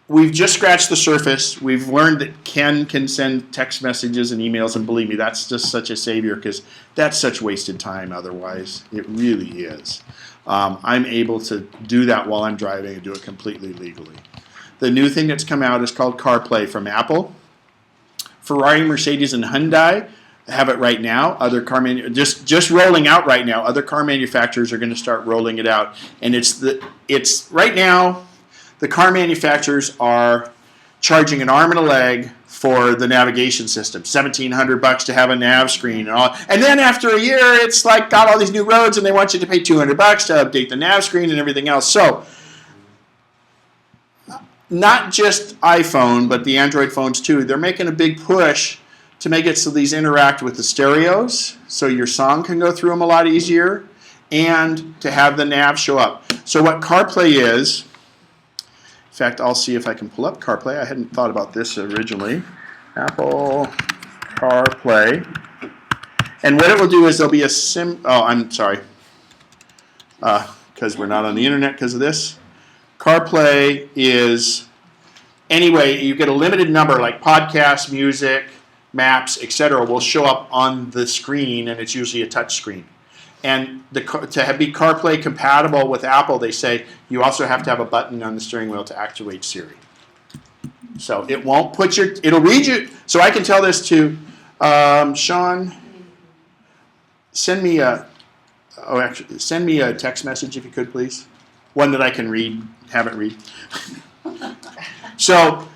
Speaker 1: we've just scratched the surface. We've learned that Ken can send text messages and emails, and believe me, that's just such a savior because that's such wasted time otherwise. It really is. I'm able to do that while I'm driving and do it completely legally. The new thing that's come out is called CarPlay from Apple. Ferrari, Mercedes, and Hyundai have it right now. Other car just rolling out right now. Other car manufacturers are going to start rolling it out, and it's right now. The car manufacturers are charging an arm and a leg for the navigation system, $1,700 to have a nav screen and all. And then after a year, it's like got all these new roads, and they want you to pay $200 to update the nav screen and everything else. So, not just iPhone, but the Android phones too. They're making a big push to make it so these interact with the stereos, so your song can go through them a lot easier, and to have the nav show up. So what CarPlay is. In fact, I'll see if I can pull up CarPlay. I hadn't thought about this originally. Apple CarPlay. And what it will do is there'll be a I'm sorry. Because we're not on the internet because of this. CarPlay is, anyway, you get a limited number like podcasts, music, maps, etc. will show up on the screen, and it's usually a touch screen. And to be CarPlay compatible with Apple, they say you also have to have a button on the steering wheel to activate Siri. So it won't put it'll read you. So I can tell this to Sean. Send me a text message if you could, please. One that I can have it read. So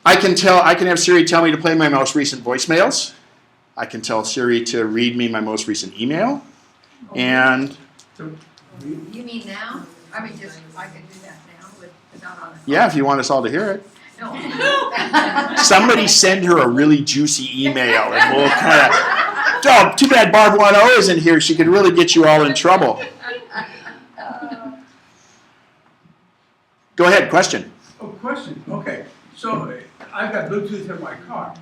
Speaker 1: I can have Siri tell me to play my most recent voicemails. I can tell Siri to read me my most recent email. And
Speaker 2: You mean now? I mean, I can do that now without on the phone.
Speaker 1: yeah, if you want us all to hear it.
Speaker 2: No.
Speaker 1: Somebody send her a really juicy email, and we'll kind of Oh, too bad Barb 1.0 isn't here. She could really get you all in trouble. Go ahead, question.
Speaker 10: Oh, question, okay. So I've got Bluetooth in my car.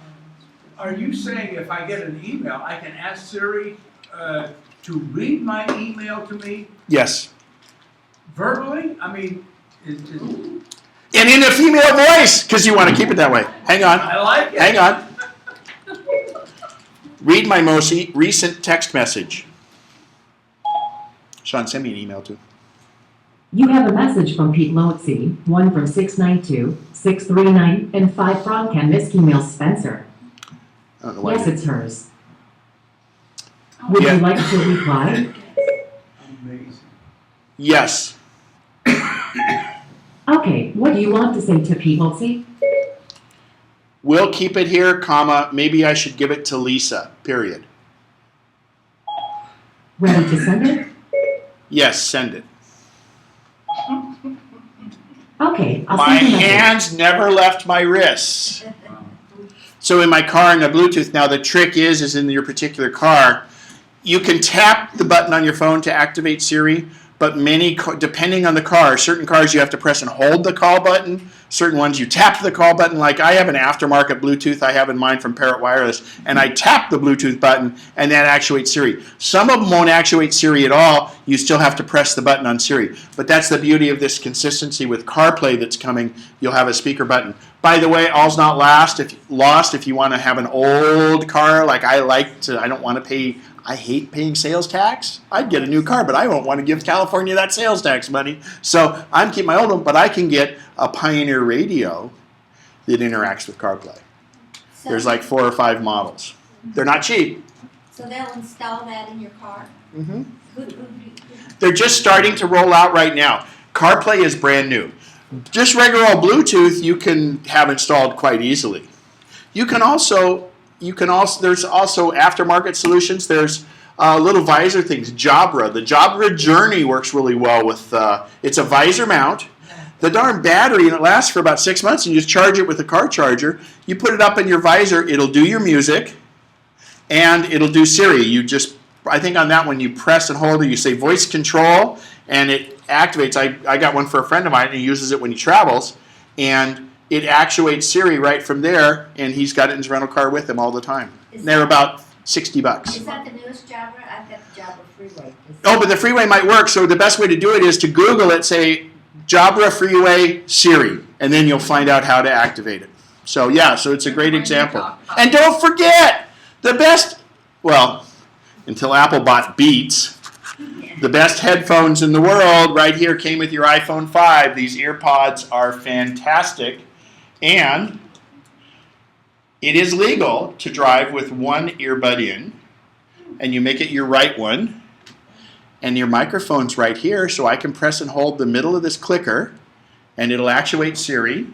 Speaker 10: Are you saying if I get an email, I can ask Siri to read my email to me
Speaker 1: Yes.
Speaker 10: verbally? I mean,
Speaker 1: And in a female voice, because you want to keep it that way. Hang on.
Speaker 10: I like it.
Speaker 1: Hang on. Read my most recent text message. Sean, send me an email too.
Speaker 9: You have a message from Pete Loetzi, 1 from 692, 639, and 5 from Ken Miskey Spencer.
Speaker 1: I don't know why.
Speaker 9: Yes, it's hers. Would
Speaker 1: Yeah.
Speaker 9: you like to reply?
Speaker 10: Amazing.
Speaker 1: Yes.
Speaker 9: Okay, what do you want to say to Pete Loetzi?
Speaker 1: We'll keep it here, comma, maybe I should give it to Lisa, period.
Speaker 9: Ready to send it?
Speaker 1: Yes, send it.
Speaker 9: Okay, I'll
Speaker 1: My
Speaker 9: send you a message.
Speaker 1: hands never left my wrists. So in my car in a Bluetooth, now the trick is in your particular car, you can tap the button on your phone to activate Siri, but depending on the car, certain cars you have to press and hold the call button, certain ones you tap the call button, like I have an aftermarket Bluetooth I have in mine from Parrot Wireless, and I tap the Bluetooth button and that actuates Siri. Some of them won't actuate Siri at all, you still have to press the button on Siri. But that's the beauty of this consistency with CarPlay that's coming, you'll have a speaker button. By the way, all's not lost if you want to have an old car, like I don't want to pay, I hate paying sales tax. I'd get a new car, but I don't want to give California that sales tax money. So I'm keeping my old one, but I can get a Pioneer radio that interacts with CarPlay.
Speaker 8: So,
Speaker 1: There's like 4 or 5 models. They're not cheap.
Speaker 8: so they'll install that in your car?
Speaker 1: Mm-hmm.
Speaker 8: Who-
Speaker 1: They're just starting to roll out right now. CarPlay is brand new. Just regular old Bluetooth you can have installed quite easily. There's also aftermarket solutions. There's little visor things. Jabra. The Jabra Journey works really well with, it's a visor mount. The darn battery, and it lasts for about 6 months, and you just charge it with a car charger. You put it up in your visor, it'll do your music, and it'll do Siri. I think on that one you press and hold it, you say voice control, and it activates. I got one for a friend of mine, and he uses it when he travels, and it actuates Siri right from there, and he's got it in his rental car with him all the time. And they're about $60.
Speaker 8: Is that the newest Jabra? I've got the Jabra Freeway.
Speaker 1: Oh, but the Freeway might work, so the best way to do it is to Google it, say Jabra Freeway Siri, and then you'll find out how to activate it. So yeah, so it's a great example. And don't forget, the best, well, until Apple bought Beats, the best headphones in the world right here came with your iPhone 5. These earpods are fantastic, and it is legal to drive with one earbud in, and you make it your right one, and your microphone's right here, so I can press and hold the middle of this clicker, and it'll actuate Siri.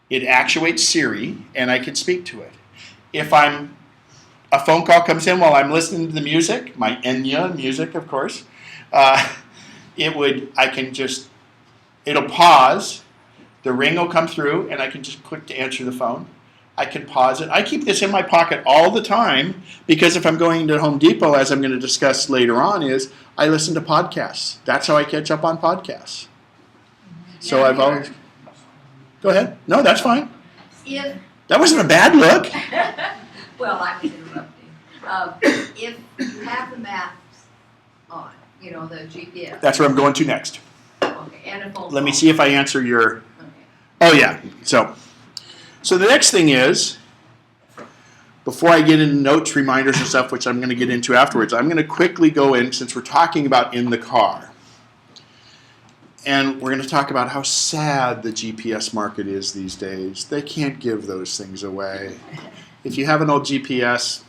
Speaker 1: It actuates Siri, and I can speak to it. If a phone call comes in while I'm listening to the music, my Enya music, of course, it'll pause, the ring will come through, and I can just click to answer the phone. I can pause it. I keep this in my pocket all the time because if I'm going to Home Depot, as I'm going to discuss later on, I listen to podcasts. That's how I catch up on podcasts. So I've always... Go ahead. No, that's fine.
Speaker 2: If,
Speaker 1: That wasn't a bad look.
Speaker 2: well, I was interrupting. If you have the maps on, the GPS.
Speaker 1: That's where I'm going to next.
Speaker 2: Okay, and a phone
Speaker 1: Let me
Speaker 2: call.
Speaker 1: see if I answer your...
Speaker 2: Okay.
Speaker 1: Oh, yeah. So the next thing is, before I get into notes, reminders, and stuff, which I'm going to get into afterwards, I'm going to quickly go in, since we're talking about in the car. And we're going to talk about how sad the GPS market is these days. They can't give those things away. If you have an old GPS,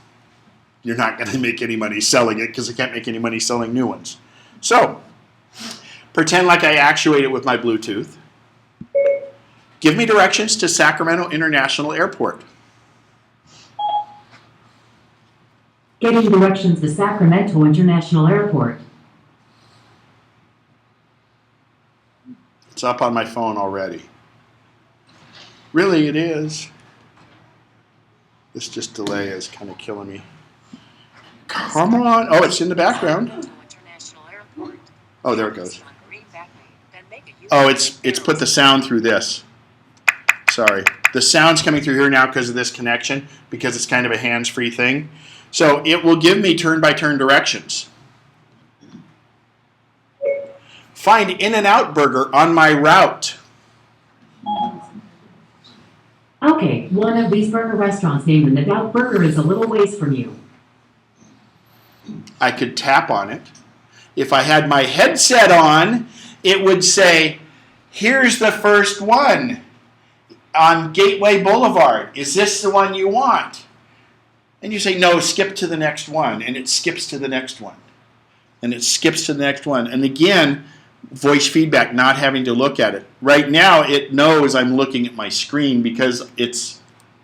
Speaker 1: you're not going to make any money selling it because they can't make any money selling new ones. So, pretend like I actuate it with my Bluetooth. Give me directions to Sacramento International Airport.
Speaker 9: Getting directions to Sacramento International Airport.
Speaker 1: It's up on my phone already. Really, it is. This just delay is kind of killing me. Come on. Oh, it's in the background. Oh, there it goes. Oh, it's put the sound through this. Sorry. The sound's coming through here now because of this connection, because it's kind of a hands-free thing. So it will give me turn-by-turn directions. Find In-N-Out Burger on my route.
Speaker 9: Okay, one of these burger restaurants named the Doubt Burger is a little ways from you.
Speaker 1: I could tap on it. If I had my headset on, it would say, here's the first one on Gateway Boulevard. Is this the one you want? And you say, no, skip to the next one. And it skips to the next one. And it skips to the next one. And again, voice feedback, not having to look at it. Right now, it knows I'm looking at my screen because it's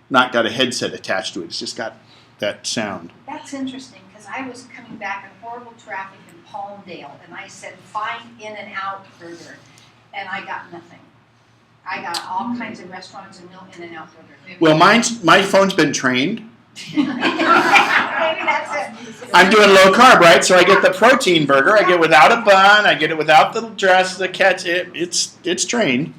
Speaker 1: not got a headset attached to it. It's just got that sound.
Speaker 3: That's interesting, because I was coming back in horrible traffic in Palmdale, and I said, find In-N-Out Burger, and I got nothing. I got all kinds of restaurants and no In-N-Out Burger.
Speaker 1: Well, my phone's been trained.
Speaker 3: Maybe that's it.
Speaker 1: I'm doing low carb, right? So I get the protein burger. I get it without a bun. I get it without the dress, the catch. It's trained.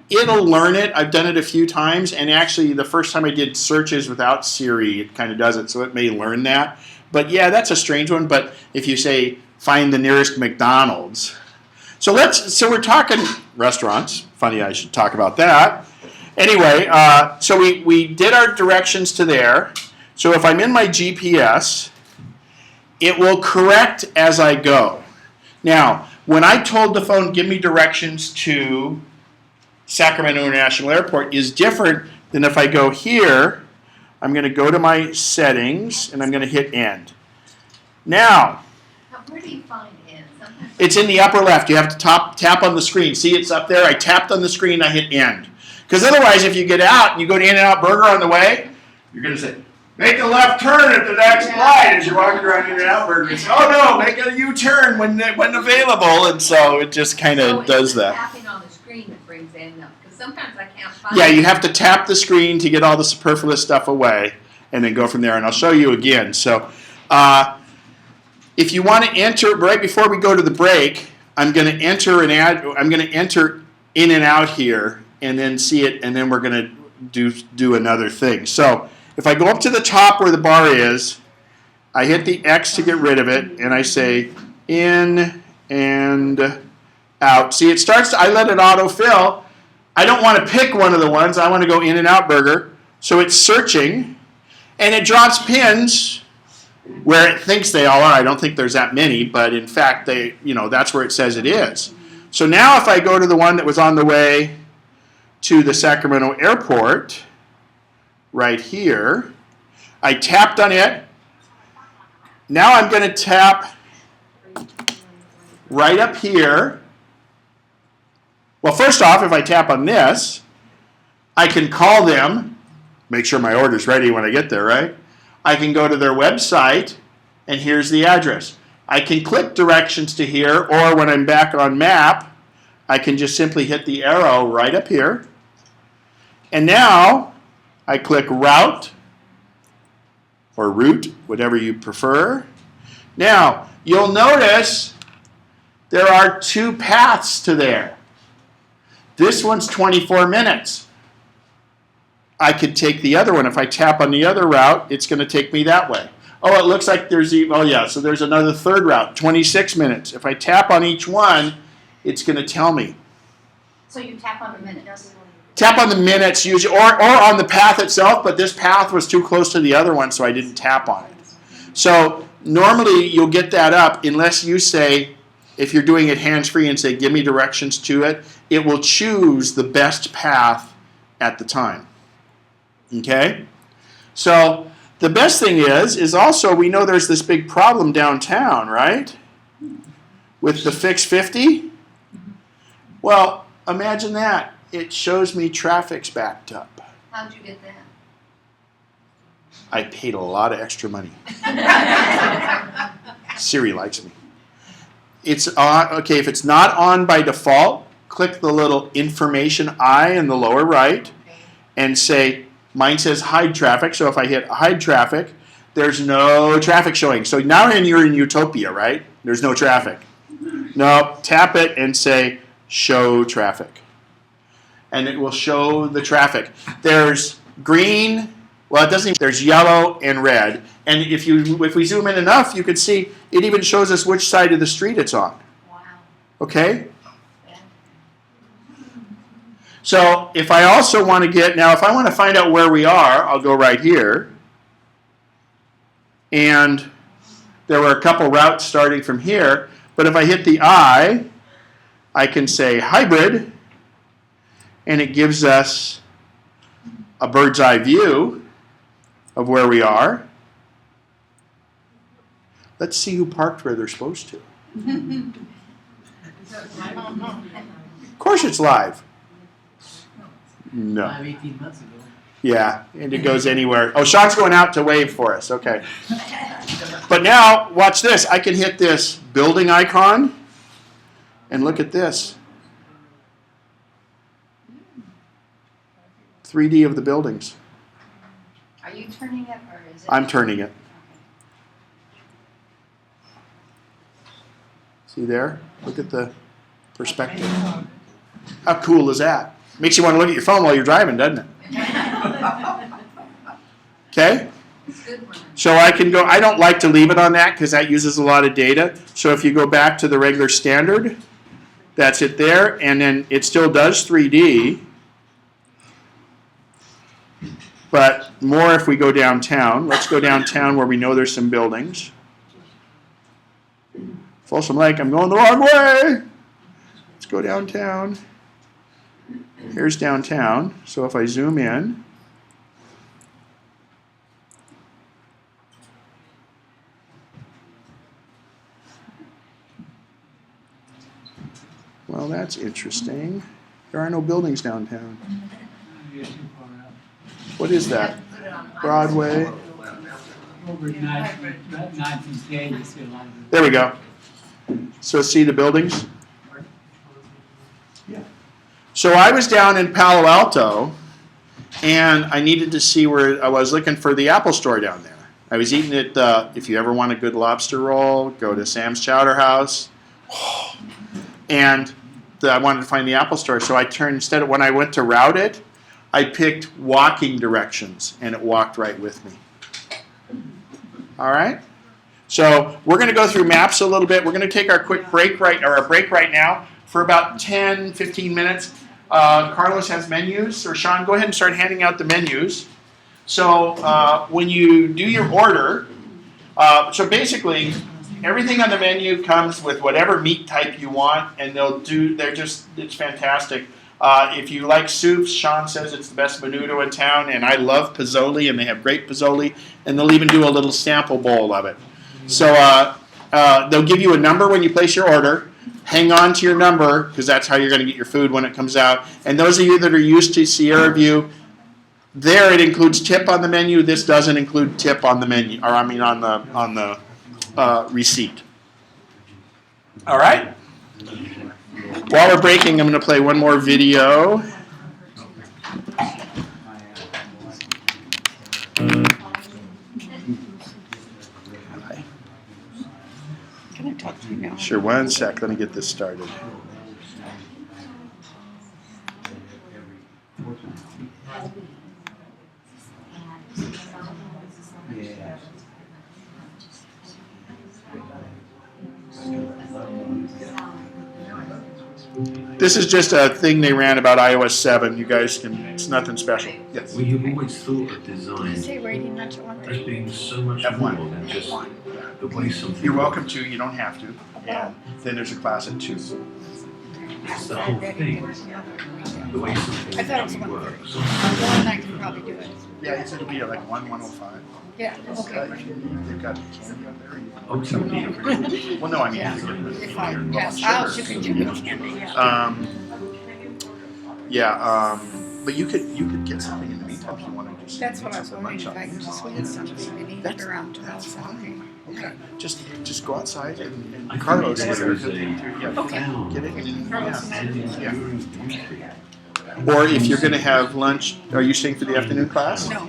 Speaker 1: It'll learn it. I've done it a few times, and actually, the first time I did searches without Siri, it kind of does it, so it may learn that. But yeah, that's a strange one. But if you say find the nearest McDonald's, so we're talking restaurants. Funny, I should talk about that. Anyway, so we did our directions to there. So if I'm in my GPS, it will correct as I go. Now, when I told the phone, give me directions to Sacramento International Airport, is different than if I go here. I'm going to go to my settings, and I'm going to hit end. Now,
Speaker 2: Where do you find in? Sometimes
Speaker 1: it's in the upper left. You have to tap on the screen. See, it's up there. I tapped on the screen. I hit end. Because otherwise, if you get out and you go to In-N-Out Burger on the way, you're going to say, make a left turn at the next light as you're walking around In-N-Out Burger. It's, oh no, make a U-turn when available. And so it just kind of does that.
Speaker 2: Tapping on the screen that brings in up, because sometimes I can't find.
Speaker 1: Yeah, you have to tap the screen to get all the superfluous stuff away, and then go from there. And I'll show you again. So, if you want to enter right before we go to the break, I'm going to enter I'm going to enter In-N-Out here, and then see it, and then we're going to do another thing. So, if I go up to the top where the bar is, I hit the X to get rid of it, and I say in and out. See, it starts. I let it autofill. I don't want to pick one of the ones. I want to go In-N-Out Burger. So it's searching, and it drops pins where it thinks they all are. I don't think there's that many, but in fact, that's where it says it is. So now if I go to the one that was on the way to the Sacramento airport, right here, I tapped on it. Now I'm going to tap right up here. Well, first off, if I tap on this, I can call them, make sure my order's ready when I get there, right? I can go to their website, and here's the address. I can click directions to here, or when I'm back on map, I can just simply hit the arrow right up here. And now I click route, or route, whatever you prefer. Now, you'll notice there are two paths to there. This one's 24 minutes. I could take the other one. If I tap on the other route, it's going to take me that way. Oh, it looks like there's so there's another third route, 26 minutes. If I tap on each one, it's going to tell me.
Speaker 3: So you tap on the minutes.
Speaker 1: Tap on the minutes usually, or on the path itself, but this path was too close to the other one, so I didn't tap on it. So normally you'll get that up unless you say, if you're doing it hands-free and say, give me directions to it, it will choose the best path at the time. Okay? So the best thing is also we know there's this big problem downtown, right? With the Fix 50. Well, imagine that. It shows me traffic's backed up.
Speaker 2: How'd you get that?
Speaker 1: I paid a lot of extra money. Siri likes me. It's on, okay, if it's not on by default, click the little information eye in the lower right and say, Mine says hide traffic, so if I hit hide traffic, there's no traffic showing. So now you're in utopia, right? There's no traffic. No, tap it and say show traffic. And it will show the traffic. There's green, well it doesn't even, there's yellow and red. And if we zoom in enough, you can see it even shows us which side of the street it's on.
Speaker 2: Wow.
Speaker 1: Okay? So if I also want to if I want to find out where we are, I'll go right here. And there were a couple routes starting from here. But if I hit the I can say hybrid, and it gives us a bird's eye view of where we are. Let's see who parked where they're supposed to. Of course it's live. No.
Speaker 5: 18 months ago.
Speaker 1: Yeah, and it goes anywhere. Oh, Sean's going out to wave for us. Okay. But now, watch this. I can hit this building icon, and look at this. 3D of the buildings.
Speaker 3: Are you turning it or is it?
Speaker 1: I'm turning it. See there? Look at the perspective. How cool is that? Makes you want to look at your phone while you're driving, doesn't it? Okay? So I can go, I don't like to leave it on that because that uses a lot of data. So if you go back to the regular standard, that's it there. And then it still does 3D. But more if we go downtown. Let's go downtown where we know there's some buildings. Folsom Lake, I'm going the wrong way. Let's go downtown. Here's downtown. So if I zoom in, well, that's interesting. There are no buildings downtown. What is that? Broadway.
Speaker 5: Over 19th Gate, you see a lot of it.
Speaker 1: There we go. So see the buildings?
Speaker 10: Yeah.
Speaker 1: So I was down in Palo Alto, and I needed to see where I was looking for the Apple Store down there. I was eating at, if you ever want a good lobster roll, go to Sam's Chowder House. And I wanted to find the Apple Store, so I turned, instead of when I went to route it, I picked walking directions, and it walked right with me. All right? So we're going to go through maps a little bit. We're going to take our quick break right now for about 10, 15 minutes. Carlos has menus, or Sean, go ahead and start handing out the menus. So when you do your order, so basically everything on the menu comes with whatever meat type you want, and it's fantastic. If you like soups, Sean says it's the best menudo in town, and I love Pozzoli, and they have great Pozzoli, and they'll even do a little sample bowl of it. So they'll give you a number when you place your order. Hang on to your number, because that's how you're going to get your food when it comes out. And those of you that are used to Sierra View, there it includes tip on the menu. This doesn't include tip on the menu, or I mean on the receipt. All right? While we're breaking, I'm going to play one more video.
Speaker 8: Can I talk to you now?
Speaker 1: Sure, one sec. Let me get this started. This is just a thing they ran about iOS 7. You guys can, it's nothing special. Yes.
Speaker 11: Well, you've always thought of design
Speaker 8: Say rating much one
Speaker 11: as being so much
Speaker 1: F1.
Speaker 11: more than just the way something
Speaker 1: You're welcome to, you don't have to. And then there's a class at 2.
Speaker 11: It's the whole thing. The way something
Speaker 8: I thought it was
Speaker 11: actually
Speaker 8: 130.
Speaker 11: works.
Speaker 8: One I can probably do it.
Speaker 1: Yeah, it'll be like 105.
Speaker 8: Yeah, okay.
Speaker 1: They've got candy up there.
Speaker 11: Ultimately,
Speaker 1: Well, no, I mean,
Speaker 8: Yeah.
Speaker 1: you can get
Speaker 8: If I,
Speaker 1: your
Speaker 8: yes,
Speaker 1: sugar.
Speaker 8: I'll chicken yeah.
Speaker 1: But you could get something in the meantime if you want to just.
Speaker 8: That's what I
Speaker 1: eat
Speaker 8: was
Speaker 1: something
Speaker 8: wondering, if
Speaker 1: lunch
Speaker 8: I
Speaker 1: on.
Speaker 8: can just win something and eat it around 12
Speaker 1: That's
Speaker 8: something.
Speaker 1: fine. Okay, just go outside and
Speaker 11: I
Speaker 1: Carlos
Speaker 11: think
Speaker 1: is
Speaker 11: there
Speaker 1: there.
Speaker 11: is a
Speaker 1: Yeah,
Speaker 11: found
Speaker 1: get it and
Speaker 8: Carlos
Speaker 1: yeah.
Speaker 11: and enduring beauty
Speaker 1: Or if you're going to have lunch, are you staying for the afternoon class?
Speaker 3: No.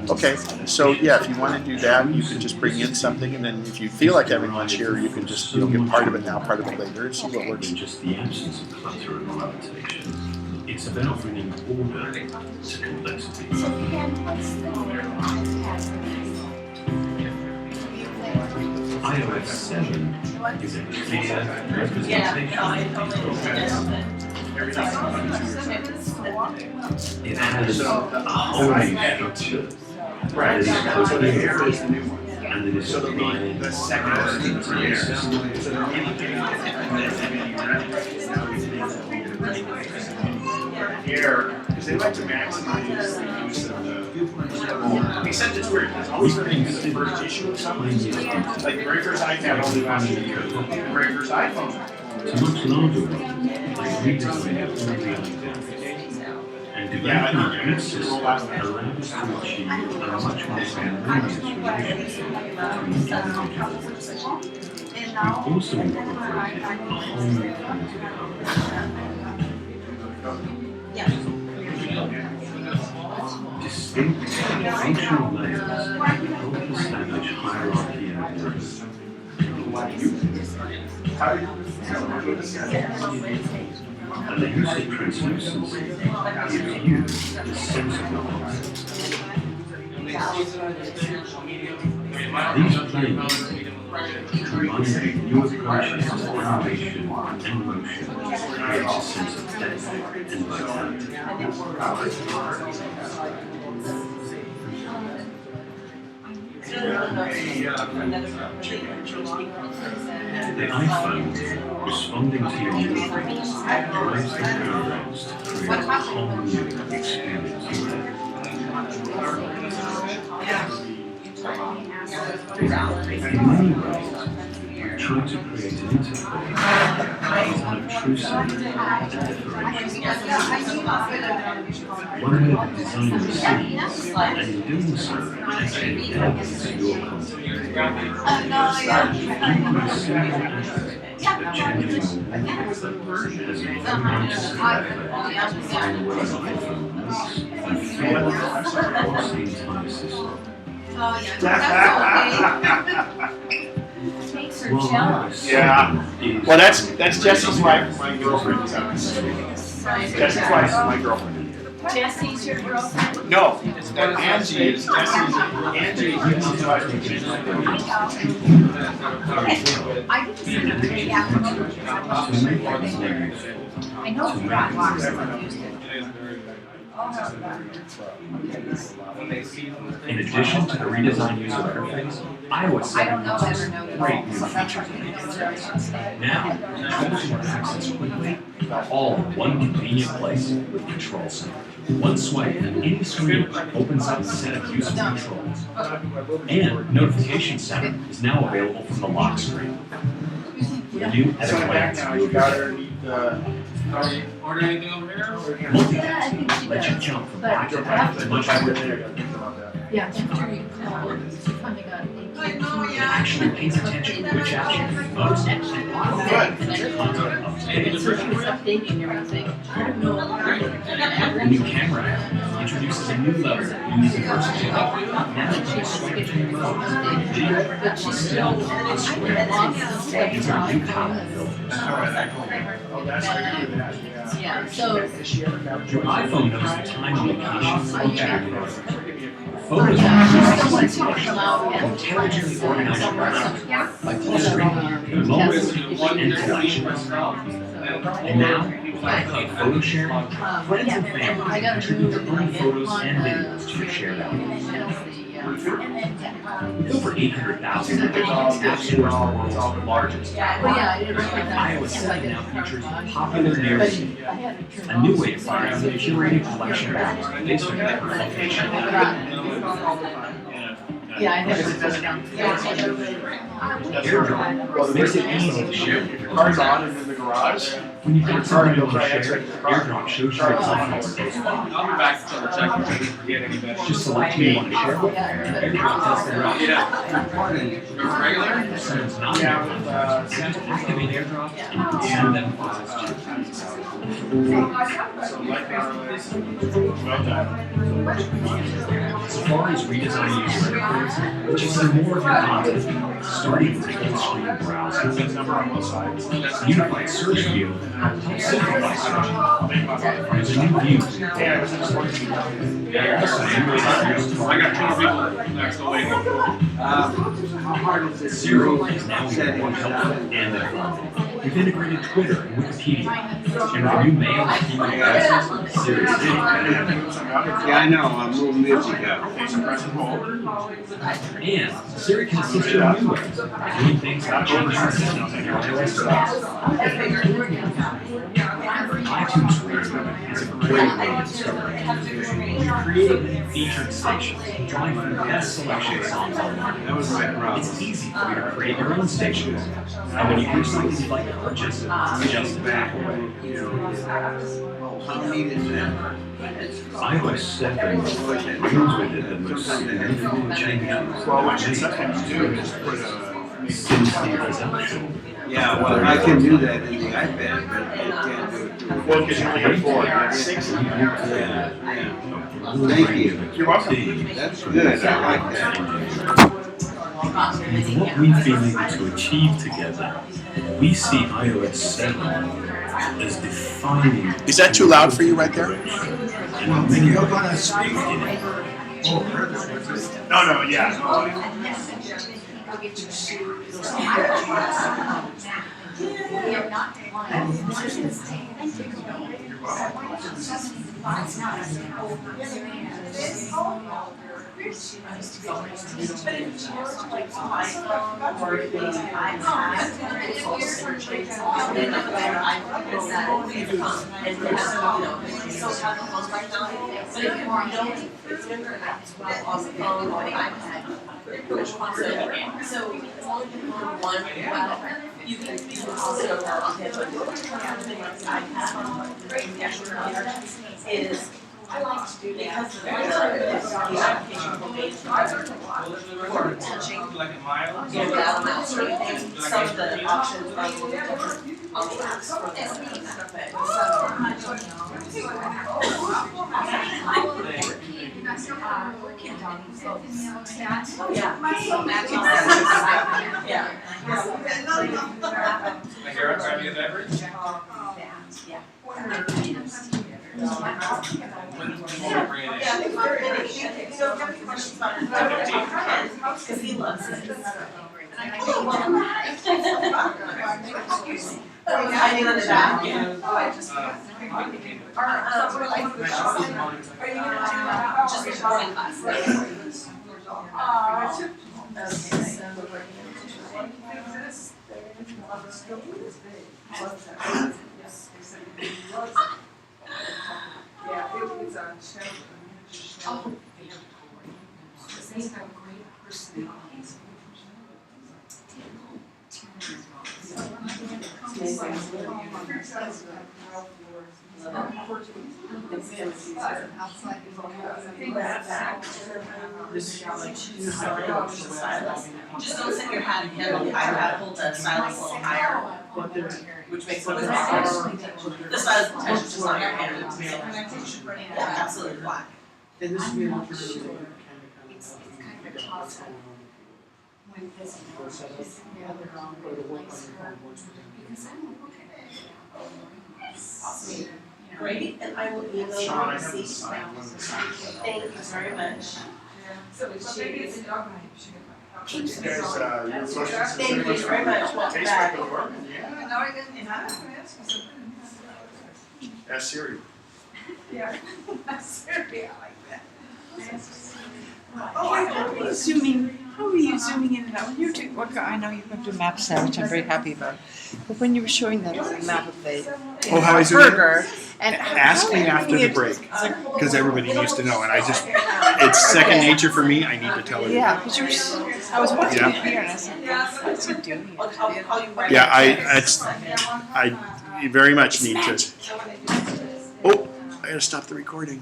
Speaker 1: Okay, so yeah, if you want to do that, you can just bring in something, and then if you feel like having lunch here, you can just get part of it now, part of it later, and see what works.
Speaker 11: In just the absence of clutter and gravitation, it's about bringing order to complexity.
Speaker 8: So Ken, what's the new iPad
Speaker 11: iOS 7 is a clear representation of it has a whole new structure that is coherent and it is applying the entire system.
Speaker 1: Here, because they like to maximize the use of the. Except it's weird, it's always very good the first issue of something. Like the very first iPad only lasted a year, the very first iPhone.
Speaker 11: To much larger ones, like redesigning all the identity and developing a good system allows us to achieve a much more harmonious relationship between individuals. We've also incorporated a whole new kind of distinct functional layers help establish hierarchy and order. And the use of translucency gives you the sense of the concept. These planes combining new approaches to animation and motion creates a sense of depth and vitality. The iPhone, responding to your movements, drives the programs to create a whole new experience. In many ways, we're trying to create an interface that is unobtrusive and differentiated. One way the designer sees, and in doing so, takes embeds your content. You can a simple act that changes the world has a very noticeable effect on the way the iPhone looks and feels across the entire system. While iOS 7 is
Speaker 1: Well, that's Jesse's wife, my girlfriend. Jesse's wife, my girlfriend.
Speaker 3: Jesse's your girlfriend?
Speaker 1: No, Angie is Jesse's. Angie is Jesse's wife.
Speaker 3: I didn't see the day after. I know it's not locked, so I used it.
Speaker 11: In addition to the redesigned user interface, iOS 7 offers great new features and capabilities. Now, tools you can access quickly, all in one convenient place with Control Center. One swipe and any screen opens up a set of useful controls. And Notification Center is now available from the lock screen. The new edit plans
Speaker 1: You got her
Speaker 5: Order anything over here?
Speaker 11: multitask let you jump from back to back to much more.
Speaker 4: Yeah, after you
Speaker 11: It actually pays attention to which apps you use most and content up to date.
Speaker 4: updating everything.
Speaker 11: The new camera app introduces a new level of user versatility. Now you can swipe between modes, video, still, and square. These are new power filters.
Speaker 4: Yeah, so.
Speaker 11: Your iPhone knows the time and location of each activity. Photos intelligently organize your browser by clustering moments and collections. And now, with iCloud photo sharing, friends and family can contribute their own photos and videos to your shared album. With over 800,000 app stores, the world's largest. iOS 7 now features popular narrative, a new way to find out a curated collection of albums based on your current location.
Speaker 2: Yeah, I never put it down.
Speaker 11: AirDrop makes it easy to share.
Speaker 1: If your car's on and in the garage,
Speaker 11: When you've got something you want to
Speaker 1: Try
Speaker 11: share,
Speaker 1: exit the car.
Speaker 11: AirDrop shows you exactly where it's
Speaker 12: I'll be back to double check if I didn't forget any better.
Speaker 11: Just select who you want to share with, and AirDrop tells the route.
Speaker 12: Regular?
Speaker 11: If someone's not
Speaker 1: Yeah,
Speaker 11: in your
Speaker 1: with,
Speaker 11: contacts, you just activate AirDrop and send them files to you.
Speaker 1: so like well done.
Speaker 11: Safari's redesigned user interface, which is more of your content, starting with the in-screen browser.
Speaker 1: That's number on both sides.
Speaker 11: Unified search view helps simplify searching. There's a new view.
Speaker 1: Yeah, it was just like.
Speaker 12: I got 2 people next to waiting.
Speaker 10: How hard is this?
Speaker 11: Zero is now more helpful and informative. We've integrated Twitter and Wikipedia. And when you mail and email addresses, Siri is
Speaker 10: Yeah, I know, I'm a little midget now.
Speaker 11: And Siri can assist you in new ways, doing things like changing the settings on your iOS device. iTunes Radio is a great way to discover music. We've created many featured stations, drawing from the best selection of songs online.
Speaker 10: That was my problem.
Speaker 11: It's easy for you to create your own stations. And when you hear something you'd like to purchase, just back away.
Speaker 10: How neat is that?
Speaker 11: iOS 7 brings with it the most significant changes.
Speaker 1: Well, what you sometimes do is put
Speaker 11: Since the presumption.
Speaker 10: Yeah, well, I can do that in the iPad, but I can't do it through.
Speaker 1: well, because you only have 4, you have 6.
Speaker 10: Yeah, yeah. Thank you.
Speaker 1: You're welcome.
Speaker 10: That's good, I like that.
Speaker 11: With what we've been able to achieve together, we see iOS 7 as defining.
Speaker 1: Is that too loud for you right there?
Speaker 11: And many
Speaker 10: You're gonna speak.
Speaker 1: No, yeah.
Speaker 13: I like to do that because the application will be for touching.
Speaker 12: Like a mile?
Speaker 13: Yeah, some of the options are a little bit different on the apps for
Speaker 12: Like you're trying to get beverage? When do you bring it in?
Speaker 13: Yeah, I think we're in it. You don't have any questions about it. Because he loves it. Hiding on the back. Are you gonna just morning class? These have great personalities. Just don't sit your hat and handle the iPad, hold the stylus a little higher, which makes it look easier. The stylus touch is just on your hand, it's yeah, absolutely black.
Speaker 5: And this would be an alternative.
Speaker 3: It's kind of a toss up when visitors is the other wrong place her, because I'm like, okay.
Speaker 13: Awesome. Great, and I will email you a receipt. Thank you very much.
Speaker 3: So maybe it's a dog
Speaker 1: There's your social
Speaker 13: Thank you very much, welcome back.
Speaker 1: Facebook will work. Yeah.
Speaker 3: No, I didn't. I was gonna ask you something.
Speaker 1: Ask Siri.
Speaker 3: Yeah. Siri, I like that.
Speaker 4: Oh, I'm assuming
Speaker 14: How are you zooming in and out? When you're doing, I know you've got to do maps now, which I'm very happy about. But when you were showing that map of the
Speaker 15: Oh, how I zoom in?
Speaker 14: burger, and
Speaker 15: Ask me after the break, because everybody needs to know, and it's second nature for me. I need to tell everybody.
Speaker 14: Yeah, because I was watching
Speaker 15: Yeah.
Speaker 14: it here, and I said, "What's he doing?"
Speaker 15: Yeah, I very much need to. Oh, I gotta stop the recording.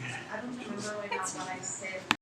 Speaker 3: That's fine.